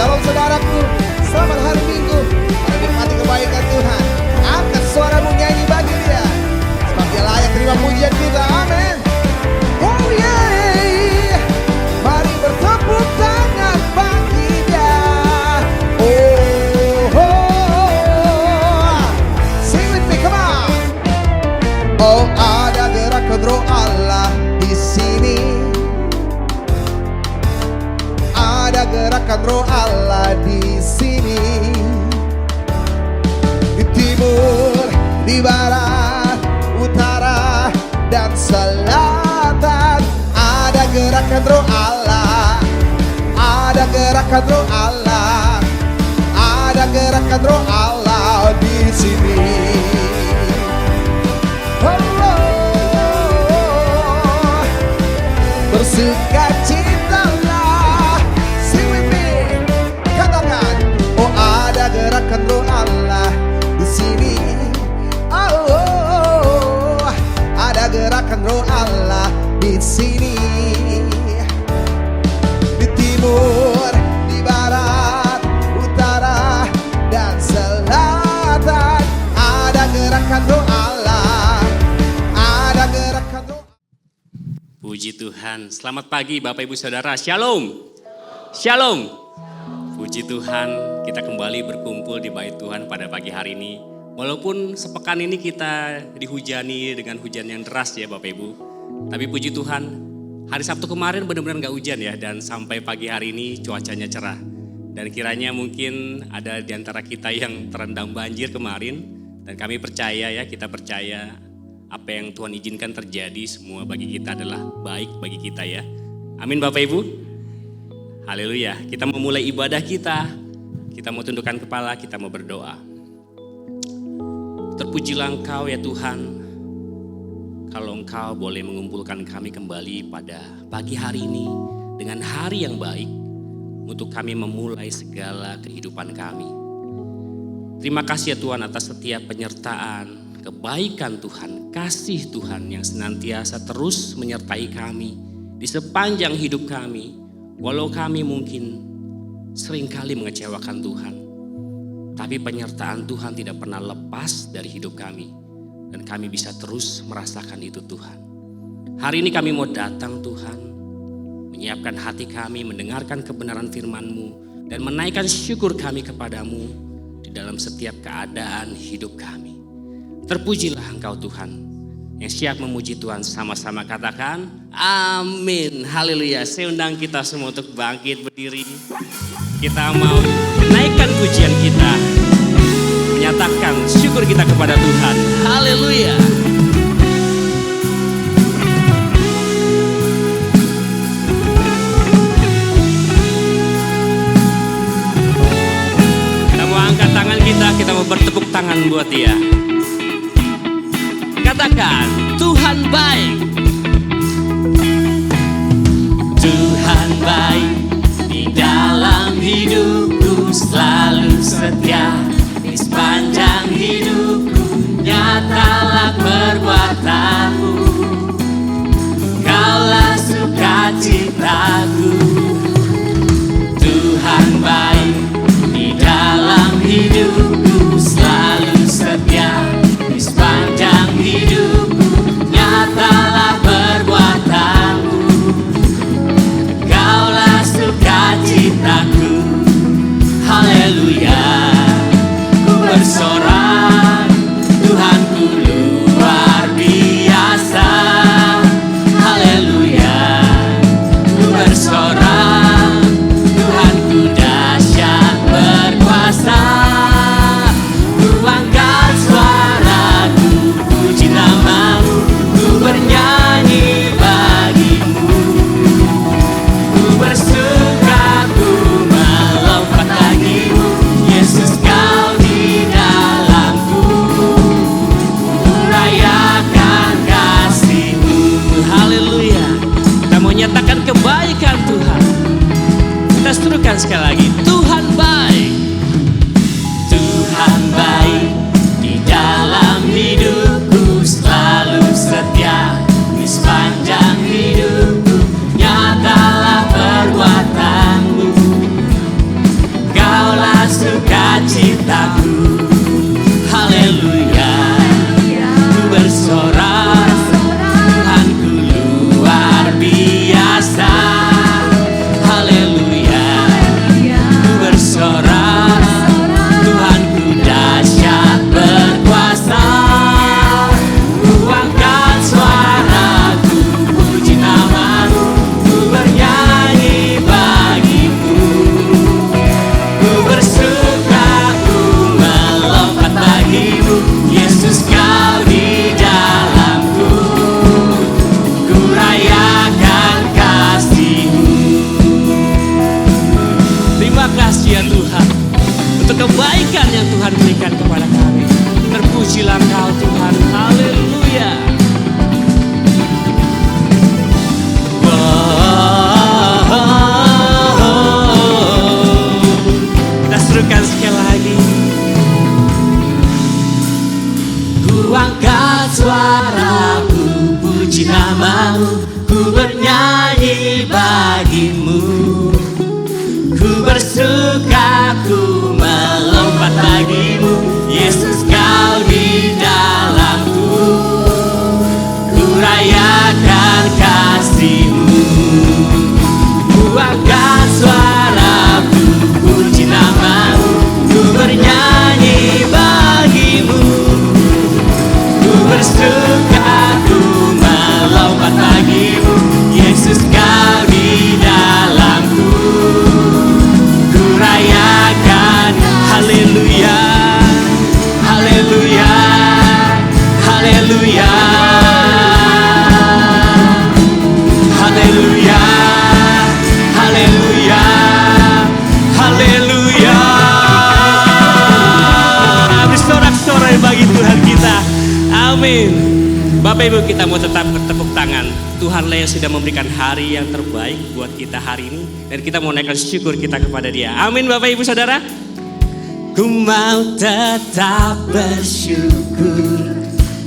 Shalom saudaraku, selamat hari Minggu. Mari menikmati kebaikan Tuhan. Angkat suaramu nyanyi bagi Dia, sebab Dia layak terima pujian kita. Amin. Oh yeah. Mari bertepuk tangan bagi Dia. Sing with me, come on. Oh, ada gerakan roh Allah di sini. Ada gerakan roh Allah di sini. Di timur, di barat, utara, dan selatan. Ada gerakan roh Allah. Ada gerakan roh Allah. Ada gerakan roh Allah di sini. Bersukacitalah, sing with me, katakan, oh ada gerakan roh Allah di sini. Oh, ada gerakan roh Allah di sini. Di timur, di barat, utara, dan selatan. Ada gerakan roh Allah. Ada gerakan roh. Puji Tuhan, selamat pagi Bapak Ibu Saudara, Shalom. Shalom. Puji Tuhan, kita kembali berkumpul di bait Tuhan pada pagi hari ini. Walaupun sepekan ini kita dihujani dengan hujan yang deras ya Bapak Ibu. Tapi puji Tuhan, hari Sabtu kemarin benar-benar gak hujan ya. Dan sampai pagi hari ini cuacanya cerah. Dan kiranya mungkin ada di antara kita yang terendam banjir kemarin. Dan kami percaya ya, kita percaya apa yang Tuhan izinkan terjadi semua bagi kita adalah baik bagi kita ya. Amin Bapak Ibu. Haleluya. Kita memulai ibadah kita. Kita mau tundukkan kepala, kita mau berdoa. Terpujilah Engkau ya Tuhan. Kalau Engkau boleh mengumpulkan kami kembali pada pagi hari ini dengan hari yang baik untuk kami memulai segala kehidupan kami. Terima kasih ya Tuhan atas setiap penyertaan, kebaikan Tuhan, kasih Tuhan yang senantiasa terus menyertai kami di sepanjang hidup kami. Walau kami mungkin seringkali mengecewakan Tuhan, tapi penyertaan Tuhan tidak pernah lepas dari hidup kami. Dan kami bisa terus merasakan itu Tuhan. Hari ini kami mau datang Tuhan, menyiapkan hati kami, mendengarkan kebenaran firman-Mu, dan menaikkan syukur kami kepadamu di dalam setiap keadaan hidup kami. Terpujilah Engkau Tuhan, yang siap memuji Tuhan sama-sama katakan amin. Haleluya. Saya undang kita semua untuk bangkit berdiri. Kita mau naikkan pujian kita, menyatakan syukur kita kepada Tuhan. Haleluya. Kita mau angkat tangan kita mau bertepuk tangan buat Dia. Katakan, Tuhan baik. Tuhan baik, di dalam hidupku selalu setia. Di sepanjang hidupku nyatalah perbuatan-Mu. Kaulah sukacitaku. Tuhan baik, di dalam hidupku selalu setia. Di sepanjang hidupku nyatalah perbuatan-Mu. Kaulah sukacitaku. Haleluya. Ku bersorak, Tuhanku luar biasa. Haleluya. Ku bersorak, Tuhanku dahsyat berkuasa. Ku angkat suaraku, puji nama-Mu, ku bernyanyi bagimu. Ku bersuka, ku melompat bagimu. Yesus Kau di dalamku, ku rayakan kasih-Mu. Haleluya. Kita mau nyatakan kebaikan Tuhan. Kita serukan sekali lagi, Tuhan baik. Tuhan baik, di dalam hidupku selalu setia. Di sepanjang hidupku nyatalah perbuatan-Mu. akan kasih-Mu. Ku angkat suaraku, puji nama-Mu, ku bernyanyi bagi-Mu. Ku bersuka, ku melompat bagi-Mu, Yesus Kau di dalamku. Ku rayakan haleluya, haleluya, haleluya, haleluya, haleluya, haleluya. Bersorak-sorai bagi Tuhan kita. Amin. Bapak Ibu, kita mau tetap bertepuk tangan. Tuhanlah yang sudah memberikan hari yang terbaik buat kita hari ini, dan kita mau naikkan syukur kita kepada Dia. Amin Bapak Ibu Saudara. Ku mau tetap bersyukur,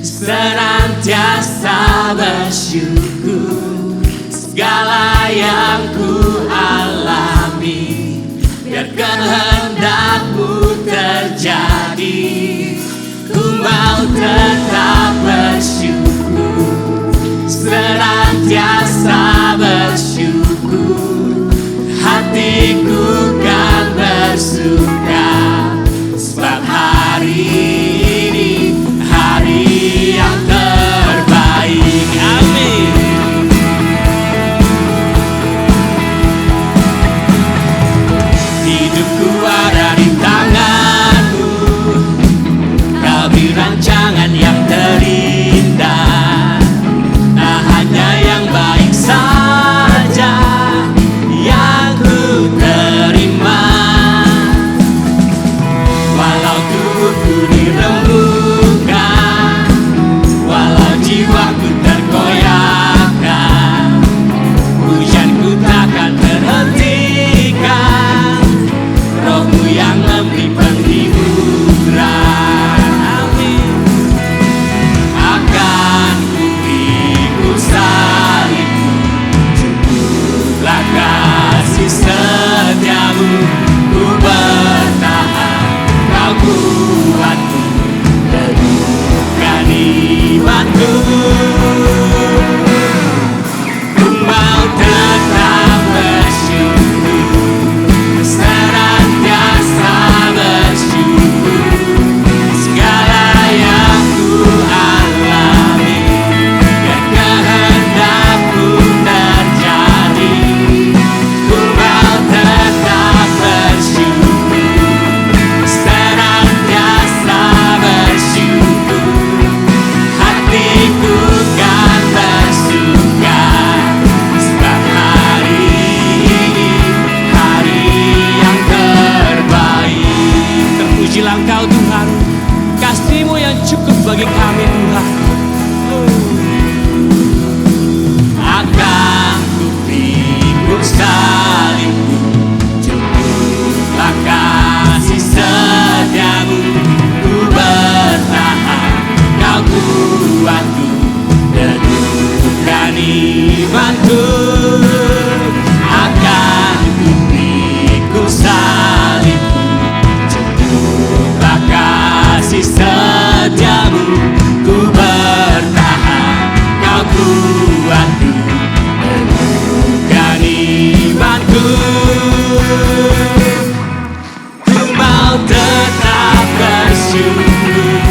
senantiasa bersyukur. Segala yang ku alami, biar kehendak-Mu terjadi. Ku mau tetap bersyukur, senantiasa bersyukur. Hatiku kan bersuka, sebab hari ini hari yang terbaik. Amin. Hidupku ada di tangan-Mu, Kau beri rancangan yang terindah. Tak hanya yang baik saja yang ku terima. Walau tubuhku dirembukan, walau jiwaku terkoyakkan, pujianku takkan terhentikan. Roh-Mu yang memberi penghiburan. Amin. Akan ku pikul salib-Mu, cukuplah kasih setia-Mu. Ku bertahan, Kau kuatku, teguhkan imanku. Ku mau tetap bersyukur, senantiasa bersyukur. Segala yang ku alami, biar kehendak-Mu terjadi. Ku mau tetap bersyukur, senantiasa bersyukur. Hatiku kan bersuka, sebab hari ini hari yang terbaik. Terpujilah Engkau Tuhan, kasih-Mu yang cukup bagi kami Tuhan. Akan ku pikul salib-Mu, cukuplah kasih setia-Mu. Ku bertahan, Kau kuatku, teguhkan imanku. Akan ku pikul salib-Mu, cukuplah kasih setia-Mu. Ku bertahan, Kau kuatku, teguhkan imanku. Ku mau tetap bersyukur,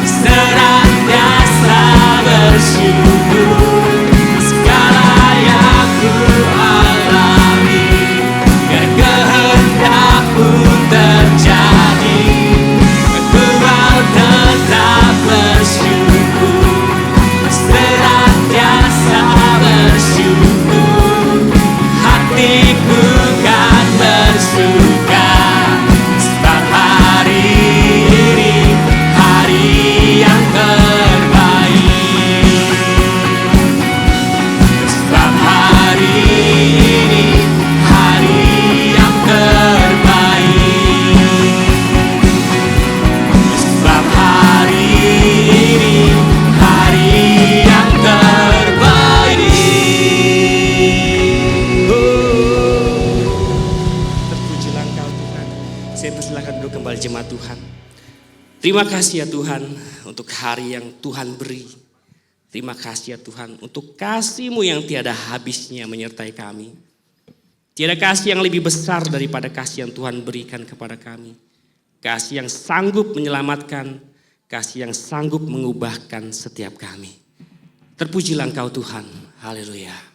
senantiasa bersyukur. Segala yang ku alami, biar kehendak-Mu terjadi. Ku mau tetap bersyukur, senantiasa bersyukur. Hatiku kan bersuka, sebab hari ini hari yang terbaik. Sebab hari ini hari yang terbaik. Sebab hari ini hari yang terbaik. Terpujilah Engkau Tuhan. Saya persilakan duduk kembali jemaat Tuhan. Terima kasih ya Tuhan untuk hari yang Tuhan beri. Terima kasih ya Tuhan untuk kasih-Mu yang tiada habisnya menyertai kami. Tiada kasih yang lebih besar daripada kasih yang Tuhan berikan kepada kami. Kasih yang sanggup menyelamatkan, kasih yang sanggup mengubahkan setiap kami. Terpujilah Engkau Tuhan. Haleluya.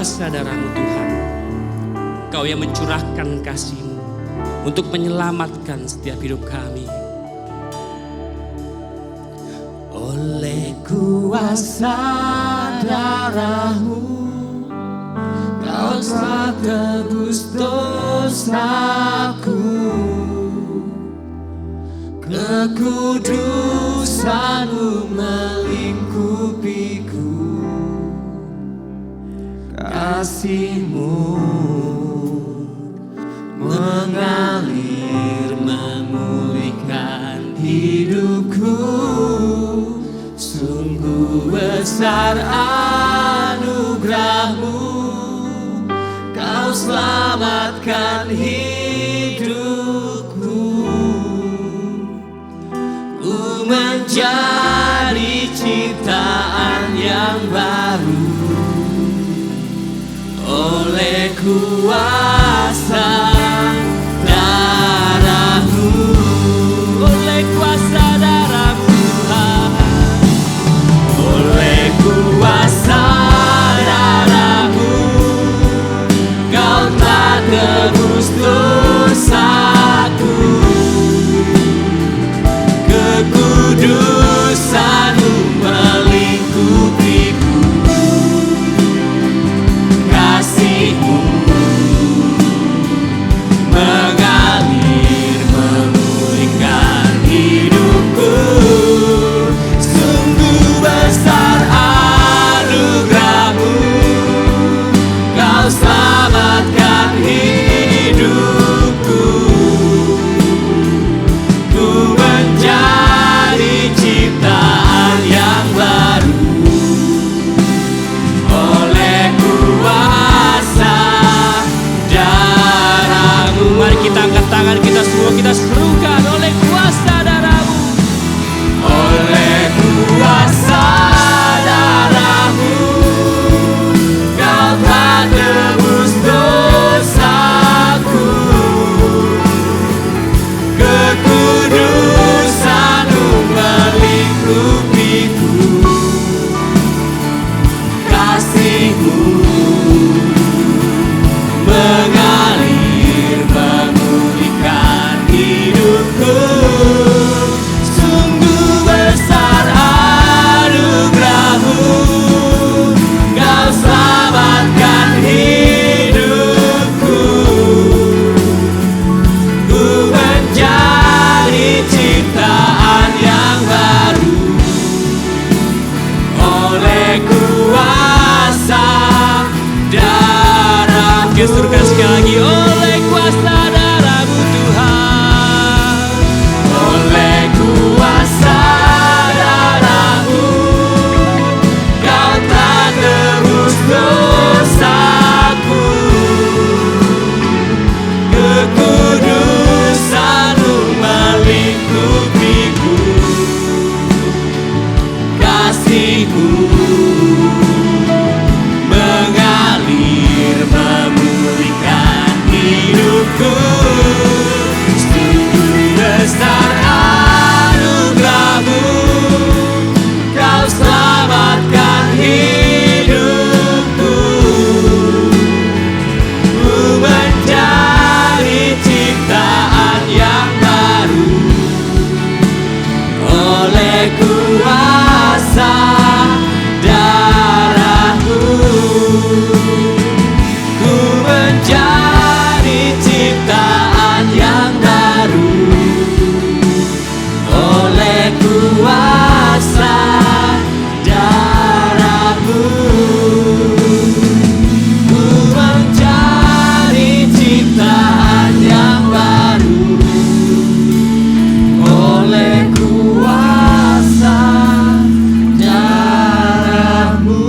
kuasa darah-Mu Tuhan. Kau yang mencurahkan kasih-Mu untuk menyelamatkan setiap hidup kami. Oleh kuasa darah-Mu, Kau telah tebus dosaku. Kekudusan-Mu melingkupiku. Kasih-Mu mengalir memulihkan hidupku. Sungguh besar anugerah-Mu, Kau selamatkan hidupku. Ku menjadi ciptaan yang baru oleh kuasa darah-Mu, oleh kuasa darah-Mu Tuhan, oleh kuasa darah-Mu, Kau telah tebus dosaku. Kekudusan-Mu melingkupiku. Kasih-Mu mengalir memulihkan hidupku. Sungguh besar anugerah-Mu, Kau selamatkan hidupku. Ku menjadi ciptaan yang baru oleh kuasa darah-Mu. Mari kita angkat tangan kita semua, kita serukan oleh kuasa darah-Mu. Oleh kuasa darah-Mu, Kau telah tebus dosaku. Kekudusan-Mu melingkupiku. Kasih-Mu mengalir memulihkan hidupku. Sungguh besar anugerah-Mu, Kau selamatkan hidupku. Ku menjadi ciptaan yang baru oleh kuasa darah. Gesturkan sekali lagi, oleh kuasa darah-Mu Tuhan, oleh kuasa darah-Mu, Kau telah tebus dosaku. Kekudusan-Mu melingkupiku. Kasih-Mu mengalir memulihkan hidupku. Sungguh besar anugerah-Mu, Kau selamatkan hidupku. Ku menjadi ciptaan yang baru oleh kuasa darah-Mu. Ku menjadi ciptaan yang baru oleh kuasa darah-Mu. Ku menjadi ciptaan yang baru oleh kuasa darah-Mu.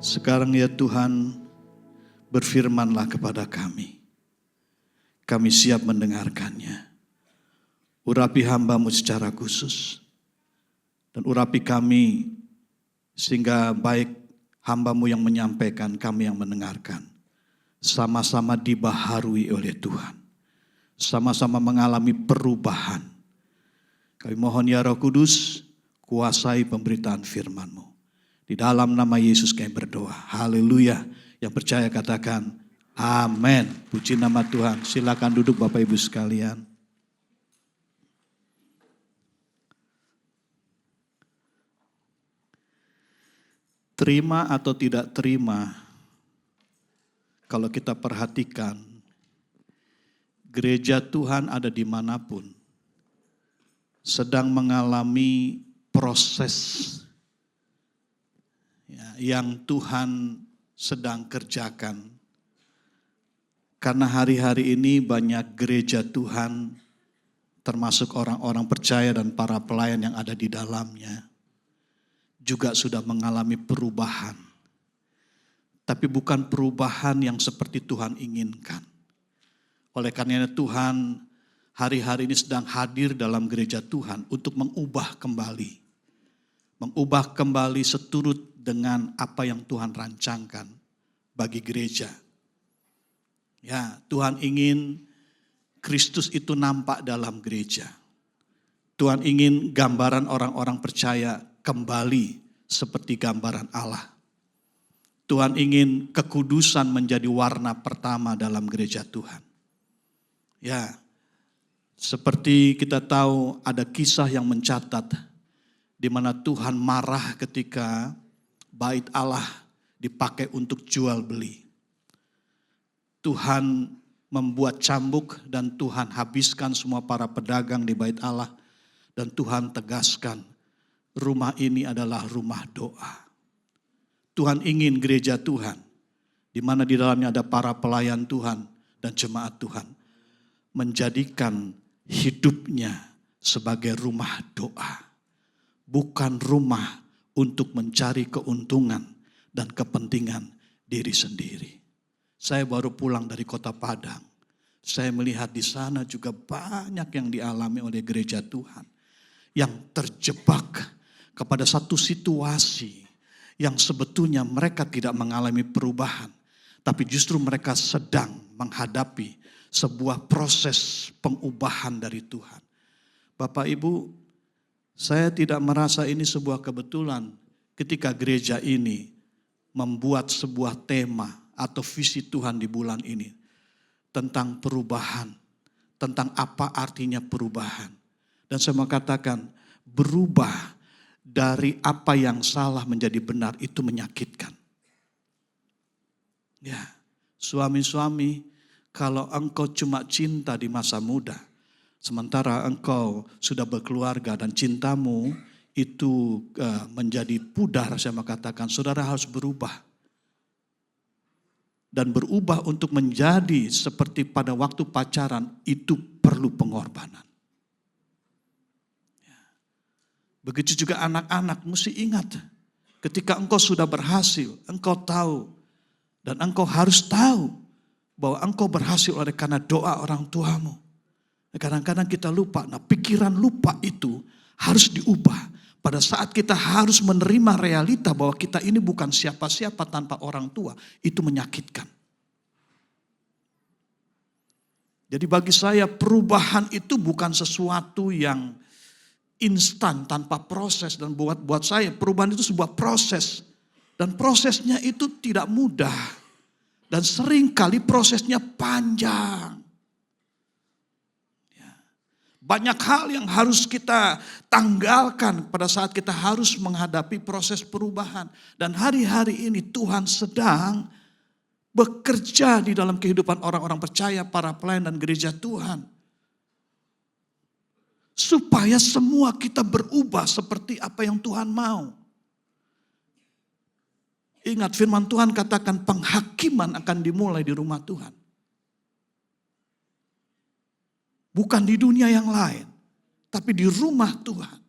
Sekarang ya Tuhan, berfirman-Lah kepada kami. Kami siap mendengarkannya. Urapi hamba-Mu secara khusus. Dan urapi kami sehingga baik hamba-Mu yang menyampaikan, kami yang mendengarkan. Sama-sama dibaharui oleh Tuhan. Sama-sama mengalami perubahan. Kami mohon ya Roh Kudus, kuasai pemberitaan firman-Mu. Di dalam nama Yesus kami berdoa. Haleluya. Yang percaya katakan amin. Puji nama Tuhan. Silakan duduk Bapak Ibu sekalian. Terima atau tidak terima, kalau kita perhatikan, gereja Tuhan ada dimanapun, sedang mengalami proses yang Tuhan sedang kerjakan. Karena hari-hari ini banyak gereja Tuhan, termasuk orang-orang percaya dan para pelayan yang ada di dalamnya, juga sudah mengalami perubahan. Tapi bukan perubahan yang seperti Tuhan inginkan. Oleh karenanya Tuhan hari-hari ini sedang hadir dalam gereja Tuhan untuk mengubah kembali. Mengubah kembali seturut dengan apa yang Tuhan rancangkan bagi gereja. Ya, Tuhan ingin Kristus itu nampak dalam gereja. Tuhan ingin gambaran orang-orang percaya kembali seperti gambaran Allah. Tuhan ingin kekudusan menjadi warna pertama dalam gereja Tuhan. Ya, seperti kita tahu ada kisah yang mencatat di mana Tuhan marah ketika bait Allah dipakai untuk jual beli. Tuhan membuat cambuk dan Tuhan habiskan semua para pedagang di bait Allah. Dan Tuhan tegaskan, rumah ini adalah rumah doa. Tuhan ingin gereja Tuhan, di mana di dalamnya ada para pelayan Tuhan dan jemaat Tuhan, menjadikan hidupnya sebagai rumah doa. Bukan rumah untuk mencari keuntungan dan kepentingan diri sendiri. Saya baru pulang dari Kota Padang. Saya melihat di sana juga banyak yang dialami oleh gereja Tuhan. Yang terjebak kepada satu situasi yang sebetulnya mereka tidak mengalami perubahan. Tapi justru mereka sedang menghadapi sebuah proses pengubahan dari Tuhan. Bapak Ibu, saya tidak merasa ini sebuah kebetulan ketika gereja ini membuat sebuah tema atau visi Tuhan di bulan ini tentang perubahan, tentang apa artinya perubahan. Dan saya mau katakan, berubah dari apa yang salah menjadi benar itu menyakitkan. Ya, suami-suami, kalau engkau cuma cinta di masa muda, sementara engkau sudah berkeluarga dan cintamu itu menjadi pudar, saya mau katakan, saudara harus berubah. Dan berubah untuk menjadi seperti pada waktu pacaran itu perlu pengorbanan. Begitu juga anak-anak mesti ingat, ketika engkau sudah berhasil, engkau tahu dan engkau harus tahu bahwa engkau berhasil oleh karena doa orang tuamu. Kadang-kadang kita lupa, nah pikiran lupa itu harus diubah. Pada saat kita harus menerima realita bahwa kita ini bukan siapa-siapa tanpa orang tua, itu menyakitkan. Jadi bagi saya perubahan itu bukan sesuatu yang instan tanpa proses, dan buat saya perubahan itu sebuah proses dan prosesnya itu tidak mudah dan seringkali prosesnya panjang. Banyak hal yang harus kita tanggalkan pada saat kita harus menghadapi proses perubahan, dan hari-hari ini Tuhan sedang bekerja di dalam kehidupan orang-orang percaya, para pelayan dan gereja Tuhan. Supaya semua kita berubah seperti apa yang Tuhan mau. Ingat firman Tuhan katakan penghakiman akan dimulai di rumah Tuhan. Bukan di dunia yang lain, tapi di rumah Tuhan.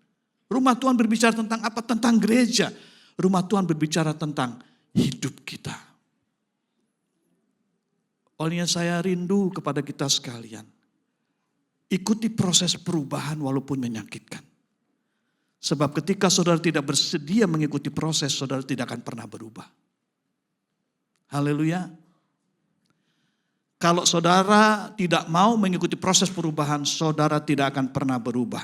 Rumah Tuhan berbicara tentang apa? Tentang gereja. Rumah Tuhan berbicara tentang hidup kita. Olehnya saya rindu kepada kita sekalian. Ikuti proses perubahan walaupun menyakitkan. Sebab ketika saudara tidak bersedia mengikuti proses, saudara tidak akan pernah berubah. Haleluya. Kalau saudara tidak mau mengikuti proses perubahan, saudara tidak akan pernah berubah.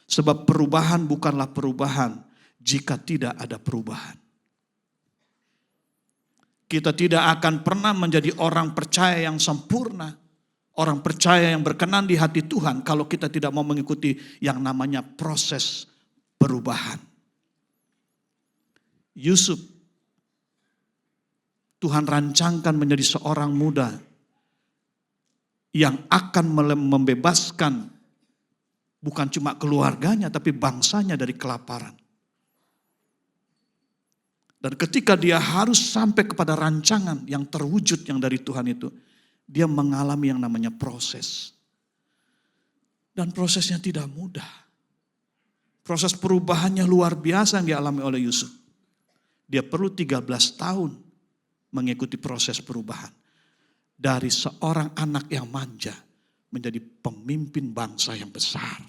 Sebab perubahan bukanlah perubahan jika tidak ada perubahan. Kita tidak akan pernah menjadi orang percaya yang sempurna, orang percaya yang berkenan di hati Tuhan kalau kita tidak mau mengikuti yang namanya proses perubahan. Yusuf, Tuhan rancangkan menjadi seorang muda yang akan membebaskan bukan cuma keluarganya tapi bangsanya dari kelaparan. Dan ketika dia harus sampai kepada rancangan yang terwujud yang dari Tuhan itu, dia mengalami yang namanya proses. Dan prosesnya tidak mudah. Proses perubahannya luar biasa yang dialami oleh Yusuf. Dia perlu 13 tahun mengikuti proses perubahan. Dari seorang anak yang manja menjadi pemimpin bangsa yang besar.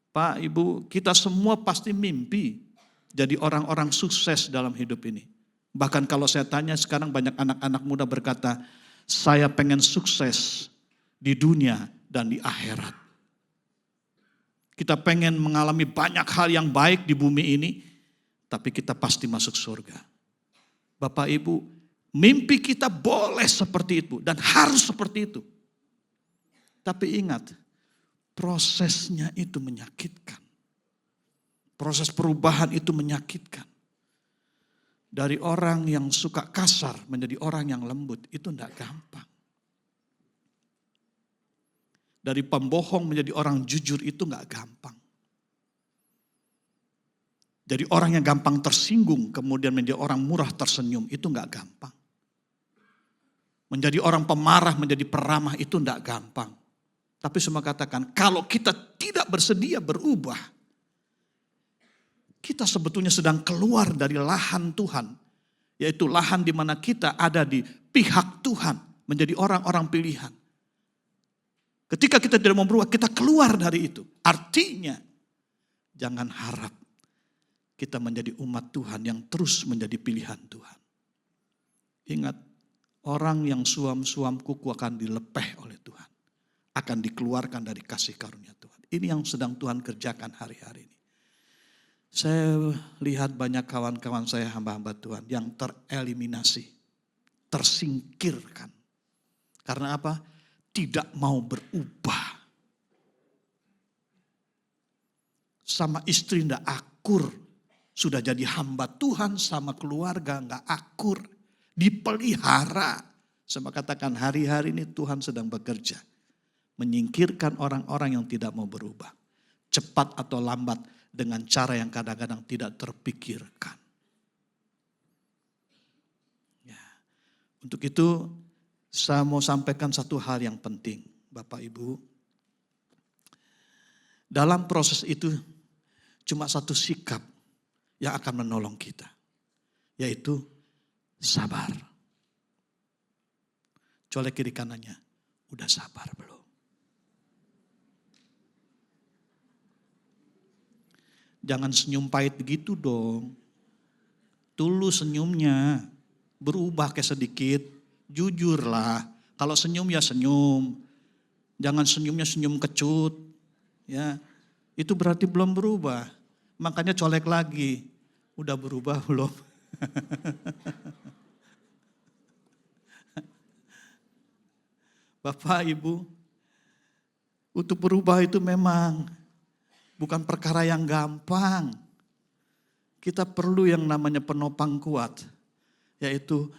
Pak, Ibu, kita semua pasti mimpi jadi orang-orang sukses dalam hidup ini. Bahkan kalau saya tanya sekarang banyak anak-anak muda berkata, saya pengen sukses di dunia dan di akhirat. Kita pengen mengalami banyak hal yang baik di bumi ini, tapi kita pasti masuk surga. Bapak Ibu, mimpi kita boleh seperti itu dan harus seperti itu. Tapi ingat, prosesnya itu menyakitkan. Proses perubahan itu menyakitkan. Dari orang yang suka kasar menjadi orang yang lembut, itu tidak gampang. Dari pembohong menjadi orang jujur itu tidak gampang. Dari orang yang gampang tersinggung kemudian menjadi orang murah tersenyum, itu tidak gampang. Menjadi orang pemarah menjadi peramah itu tidak gampang. Tapi semua katakan, kalau kita tidak bersedia berubah, kita sebetulnya sedang keluar dari lahan Tuhan. Yaitu lahan di mana kita ada di pihak Tuhan. Menjadi orang-orang pilihan. Ketika kita tidak mau berubah, kita keluar dari itu. Artinya, jangan harap kita menjadi umat Tuhan yang terus menjadi pilihan Tuhan. Ingat, orang yang suam-suam kuku akan dilepeh oleh Tuhan. Akan dikeluarkan dari kasih karunia Tuhan. Ini yang sedang Tuhan kerjakan hari-hari ini. Saya lihat banyak kawan-kawan saya hamba-hamba Tuhan yang tereliminasi, tersingkirkan. Karena apa? Tidak mau berubah. Sama istri tidak akur. Sudah jadi hamba Tuhan sama keluarga nggak akur. Dipelihara. Sama katakan hari-hari ini Tuhan sedang bekerja. Menyingkirkan orang-orang yang tidak mau berubah. Cepat atau lambat. Dengan cara yang kadang-kadang tidak terpikirkan. Ya. Untuk itu saya mau sampaikan satu hal yang penting Bapak Ibu. Dalam proses itu cuma satu sikap yang akan menolong kita. Yaitu sabar. Colek kiri kanannya, udah sabar belum? Jangan senyum pahit begitu dong. Tulus senyumnya. Berubah kayak sedikit. Jujurlah. Kalau senyum ya senyum. Jangan senyumnya senyum kecut. Ya, itu berarti belum berubah. Makanya colek lagi. Udah berubah belum? Bapak, Ibu. Untuk berubah itu memang bukan perkara yang gampang. Kita perlu yang namanya penopang kuat, yaitu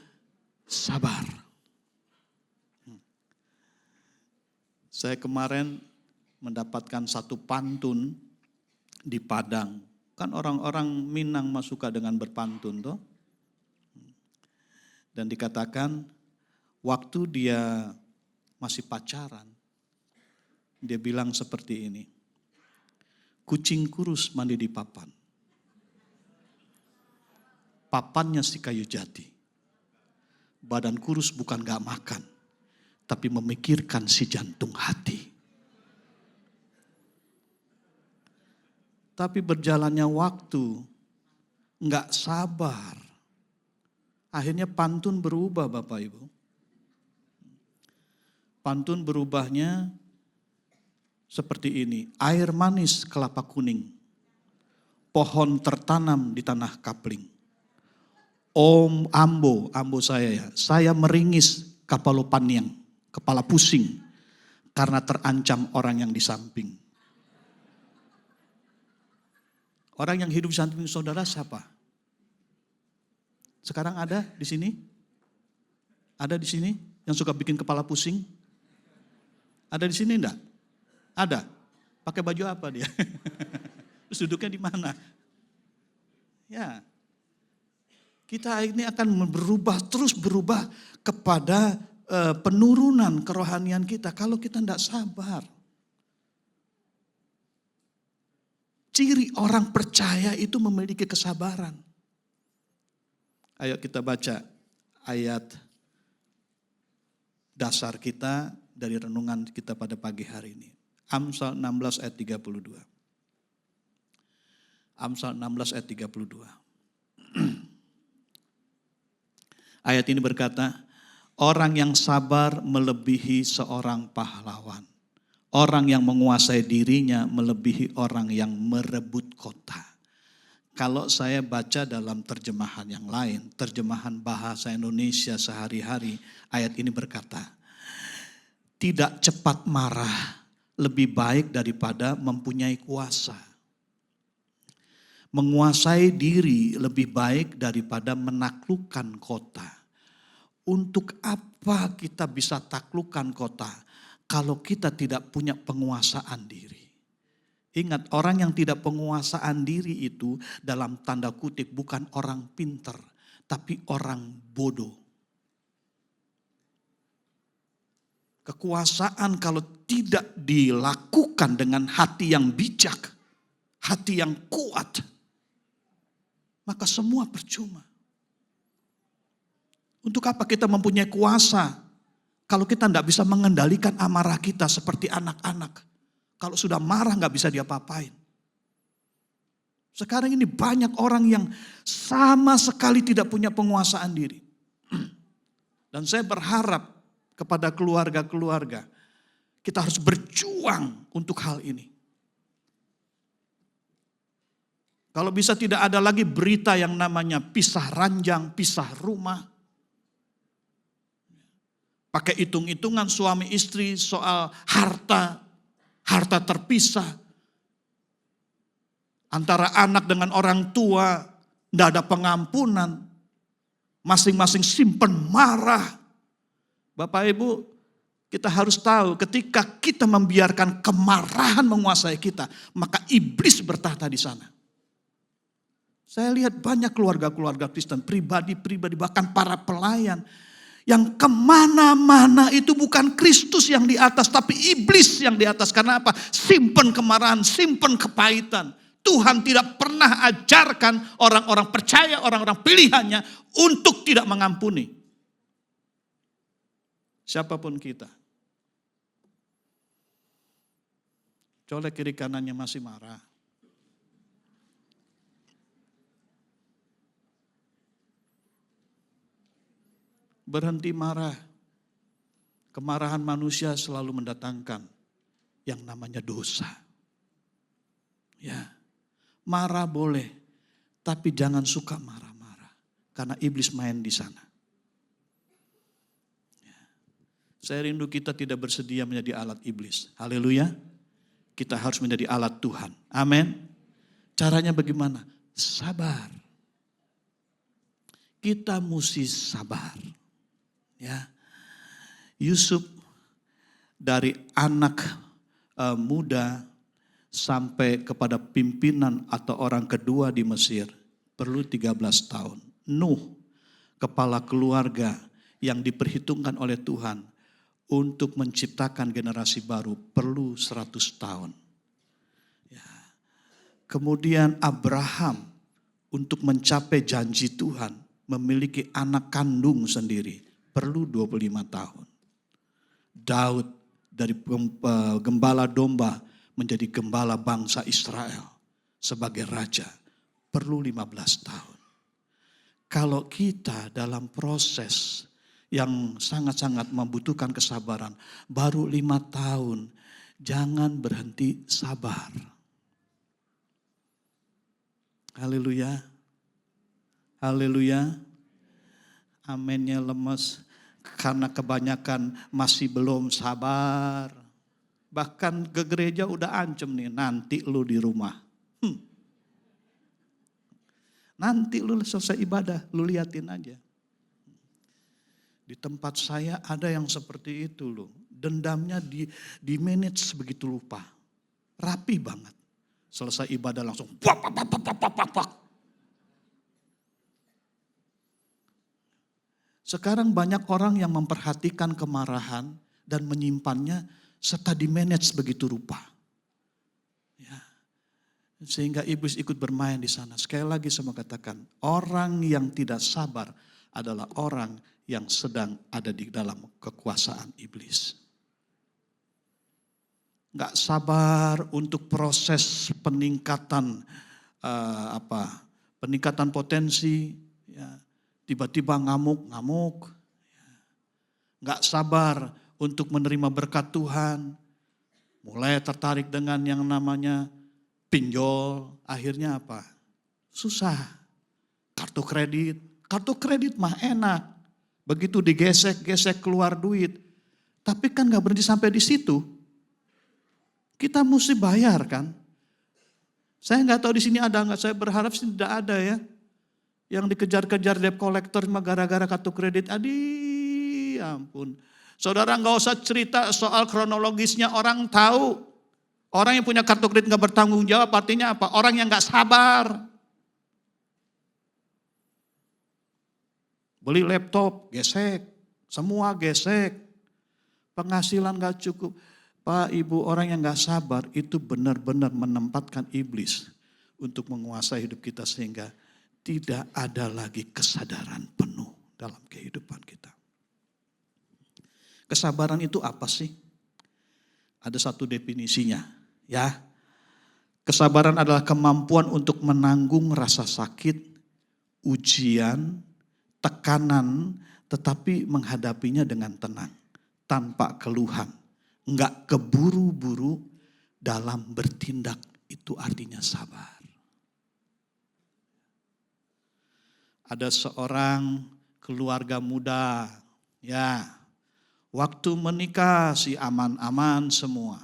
sabar. Saya kemarin mendapatkan satu pantun di Padang. Kan orang-orang Minang mah suka dengan berpantun toh. Dan dikatakan waktu dia masih pacaran, dia bilang seperti ini. Kucing kurus mandi di papan. Papannya si kayu jati. Badan kurus bukan gak makan, tapi memikirkan si jantung hati. Tapi berjalannya waktu, gak sabar. Akhirnya pantun berubah Bapak Ibu. Pantun berubahnya seperti ini. Air manis kelapa kuning. Pohon tertanam di tanah kapling. Ambo saya ya. Saya meringis kapalo paniang, kepala pusing. Karena terancam orang yang di samping. Orang yang hidup di samping saudara siapa? Sekarang ada di sini? Ada di sini yang suka bikin kepala pusing? Ada di sini enggak? Ada. Pakai baju apa dia? Terus duduknya di mana? Ya. Kita ini akan terus berubah kepada penurunan kerohanian kita kalau kita tidak sabar. Ciri orang percaya itu memiliki kesabaran. Ayo kita baca ayat dasar kita dari renungan kita pada pagi hari ini. Amsal 16 ayat 32. Amsal 16 ayat 32. Ayat ini berkata, orang yang sabar melebihi seorang pahlawan. Orang yang menguasai dirinya melebihi orang yang merebut kota. Kalau saya baca dalam terjemahan yang lain, terjemahan bahasa Indonesia sehari-hari, ayat ini berkata, tidak cepat marah lebih baik daripada mempunyai kuasa. Menguasai diri lebih baik daripada menaklukkan kota. Untuk apa kita bisa taklukkan kota kalau kita tidak punya penguasaan diri? Ingat, orang yang tidak penguasaan diri itu dalam tanda kutip bukan orang pinter, tapi orang bodoh. Kekuasaan kalau tidak dilakukan dengan hati yang bijak, hati yang kuat, maka semua percuma. Untuk apa kita mempunyai kuasa kalau kita tidak bisa mengendalikan amarah kita seperti anak-anak? Kalau sudah marah nggak bisa diapa-apain. Sekarang ini banyak orang yang sama sekali tidak punya penguasaan diri. Dan saya berharap kepada keluarga-keluarga, kita harus berjuang untuk hal ini. Kalau bisa tidak ada lagi berita yang namanya pisah ranjang, pisah rumah. Pakai hitung-hitungan suami istri soal harta terpisah. Antara anak dengan orang tua, tidak ada pengampunan. Masing-masing simpen marah. Bapak Ibu, kita harus tahu ketika kita membiarkan kemarahan menguasai kita, maka iblis bertahta di sana. Saya lihat banyak keluarga-keluarga Kristen, pribadi-pribadi, bahkan para pelayan, yang kemana-mana itu bukan Kristus yang di atas, tapi iblis yang di atas. Karena apa? Simpen kemarahan, simpen kepahitan. Tuhan tidak pernah ajarkan orang-orang percaya, orang-orang pilihannya untuk tidak mengampuni. Siapapun kita. Colek kiri kanannya masih marah. Berhenti marah. Kemarahan manusia selalu mendatangkan yang namanya dosa. Ya, marah boleh, tapi jangan suka marah-marah. Karena iblis main di sana. Ya. Saya rindu kita tidak bersedia menjadi alat iblis. Haleluya. Kita harus menjadi alat Tuhan. Amin. Caranya bagaimana? Sabar. Kita mesti sabar. Ya, Yusuf dari anak muda sampai kepada pimpinan atau orang kedua di Mesir perlu 13 tahun. Nuh, kepala keluarga yang diperhitungkan oleh Tuhan untuk menciptakan generasi baru perlu 100 tahun. Ya. Kemudian Abraham untuk mencapai janji Tuhan memiliki anak kandung sendiri. Perlu 25 tahun. Daud dari gembala domba menjadi gembala bangsa Israel sebagai raja. Perlu 15 tahun. Kalau kita dalam proses yang sangat-sangat membutuhkan kesabaran, baru 5 tahun Jangan berhenti sabar. Haleluya. Haleluya. Amennya lemes karena kebanyakan masih belum sabar. Bahkan ke gereja udah ancam nih, nanti lu di rumah. Nanti lu selesai ibadah, lu liatin aja. Di tempat saya ada yang seperti itu loh. Dendamnya di manage begitu lupa. Rapi banget. Selesai ibadah langsung pak. Sekarang banyak orang yang memperhatikan kemarahan dan menyimpannya serta di manage begitu rupa. Ya. Sehingga iblis ikut bermain di sana. Sekali lagi saya mau katakan, orang yang tidak sabar adalah orang yang sedang ada di dalam kekuasaan iblis. Gak sabar untuk proses peningkatan peningkatan potensi, ya. Tiba-tiba ngamuk. Gak sabar untuk menerima berkat Tuhan. Mulai tertarik dengan yang namanya pinjol. Akhirnya apa? Susah. Kartu kredit mah enak. Begitu digesek-gesek keluar duit. Tapi kan gak berhenti sampai di situ. Kita mesti bayar kan. Saya gak tahu di sini ada gak. Saya berharap sih tidak ada ya. Yang dikejar-kejar debt collector gara-gara kartu kredit. Aduh, ampun. Saudara gak usah cerita soal kronologisnya, orang tahu. Orang yang punya kartu kredit gak bertanggung jawab artinya apa? Orang yang gak sabar. Beli laptop, gesek. Semua gesek. Penghasilan gak cukup. Pak, Ibu, orang yang gak sabar itu benar-benar menempatkan iblis untuk menguasai hidup kita sehingga tidak ada lagi kesadaran penuh dalam kehidupan kita. Kesabaran itu apa sih? Ada satu definisinya, ya. Kesabaran adalah kemampuan untuk menanggung rasa sakit, ujian, tekanan, tetapi menghadapinya dengan tenang, tanpa keluhan, enggak keburu-buru dalam bertindak. Itu artinya sabar. Ada seorang keluarga muda, ya, waktu menikah sih aman-aman semua.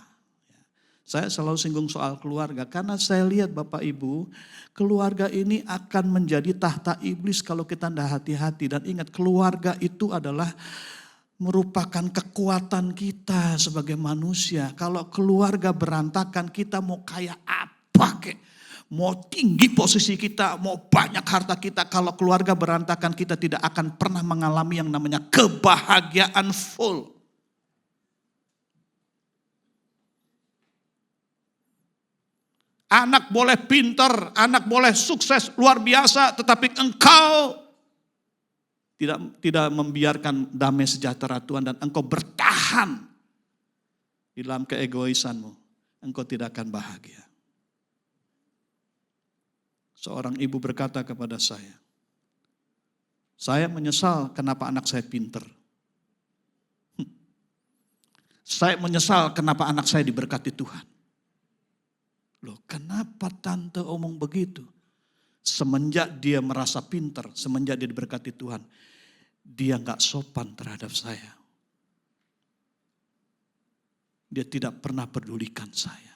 Saya selalu singgung soal keluarga karena saya lihat Bapak Ibu, keluarga ini akan menjadi tahta iblis kalau kita tidak hati-hati. Dan ingat, keluarga itu adalah merupakan kekuatan kita sebagai manusia. Kalau keluarga berantakan, kita mau kayak apa kek? Mau tinggi posisi kita, mau banyak harta kita, kalau keluarga berantakan kita tidak akan pernah mengalami yang namanya kebahagiaan full. Anak boleh pintar, anak boleh sukses luar biasa, tetapi engkau tidak membiarkan damai sejahtera Tuhan dan engkau bertahan di dalam keegoisanmu, engkau tidak akan bahagia. Seorang ibu berkata kepada saya menyesal kenapa anak saya pintar. Saya menyesal kenapa anak saya diberkati Tuhan. Loh, kenapa tante omong begitu? Semenjak dia merasa pintar, semenjak dia diberkati Tuhan, dia gak sopan terhadap saya. Dia tidak pernah pedulikan saya.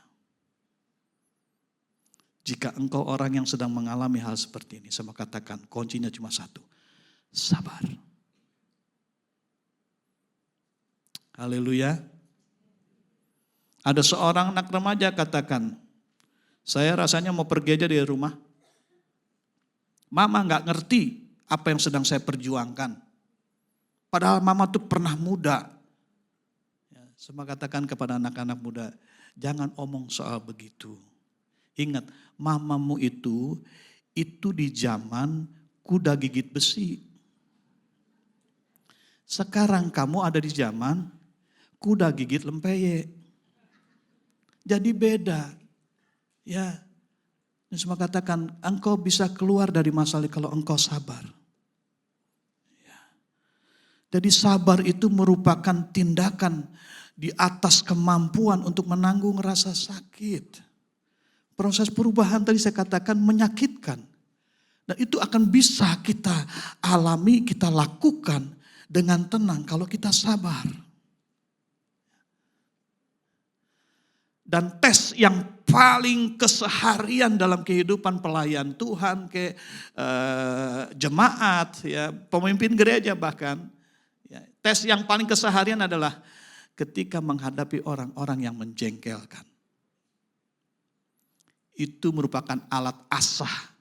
Jika engkau orang yang sedang mengalami hal seperti ini, saya mau katakan kuncinya cuma satu, sabar. Haleluya. Ada seorang anak remaja katakan, saya rasanya mau pergi aja dari rumah. Mama gak ngerti apa yang sedang saya perjuangkan. Padahal mama tuh pernah muda. Saya mau katakan kepada anak-anak muda, jangan omong soal begitu. Ingat, mamamu itu di zaman kuda gigit besi. Sekarang kamu ada di zaman kuda gigit lempeye. Jadi beda. Ya, semua katakan engkau bisa keluar dari masalah kalau engkau sabar. Ya. Jadi sabar itu merupakan tindakan di atas kemampuan untuk menanggung rasa sakit. Proses perubahan tadi saya katakan menyakitkan. Dan itu akan bisa kita alami, kita lakukan dengan tenang kalau kita sabar. Dan tes yang paling keseharian dalam kehidupan pelayan Tuhan, jemaat, ya, pemimpin gereja bahkan. Ya, tes yang paling keseharian adalah ketika menghadapi orang-orang yang menjengkelkan. Itu merupakan alat asah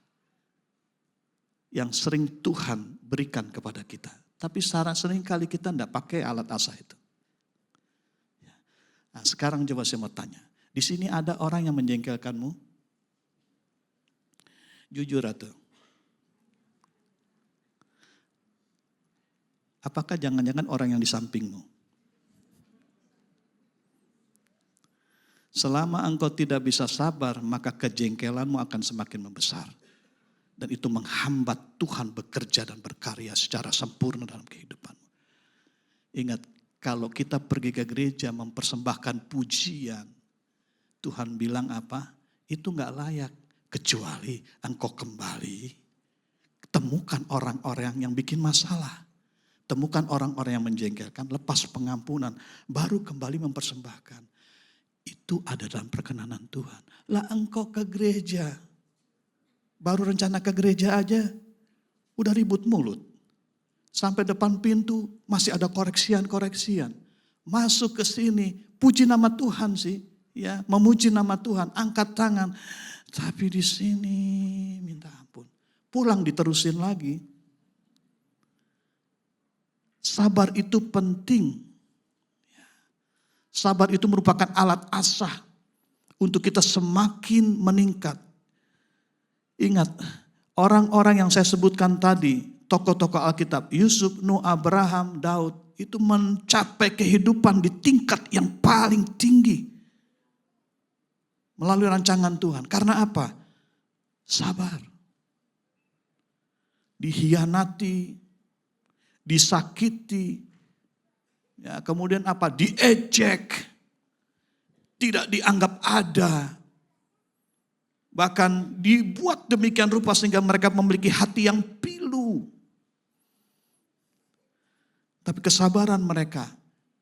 yang sering Tuhan berikan kepada kita. Tapi sering kali kita tidak pakai alat asah itu. Nah, sekarang coba saya mau tanya. Di sini ada orang yang menjengkelkanmu? Jujur atau? Apakah jangan-jangan orang yang di sampingmu? Selama engkau tidak bisa sabar, maka kejengkelanmu akan semakin membesar. Dan itu menghambat Tuhan bekerja dan berkarya secara sempurna dalam kehidupanmu. Ingat, kalau kita pergi ke gereja mempersembahkan pujian, Tuhan bilang apa? Itu gak layak. Kecuali engkau kembali, temukan orang-orang yang bikin masalah. Temukan orang-orang yang menjengkelkan, lepas pengampunan, baru kembali mempersembahkan. Itu ada dalam perkenanan Tuhan. Lah engkau ke gereja, baru rencana ke gereja aja, udah ribut mulut. Sampai depan pintu masih ada koreksian. Masuk ke sini, puji nama Tuhan sih. Ya, memuji nama Tuhan, angkat tangan. Tapi di sini minta ampun. Pulang diterusin lagi. Sabar itu penting. Sabar itu merupakan alat asah untuk kita semakin meningkat. Ingat, orang-orang yang saya sebutkan tadi, tokoh-tokoh Alkitab, Yusuf, Nuh, Abraham, Daud, itu mencapai kehidupan di tingkat yang paling tinggi. Melalui rancangan Tuhan. Karena apa? Sabar. Dihianati, disakiti, ya, kemudian apa? Diejek, tidak dianggap ada. Bahkan dibuat demikian rupa sehingga mereka memiliki hati yang pilu. Tapi kesabaran mereka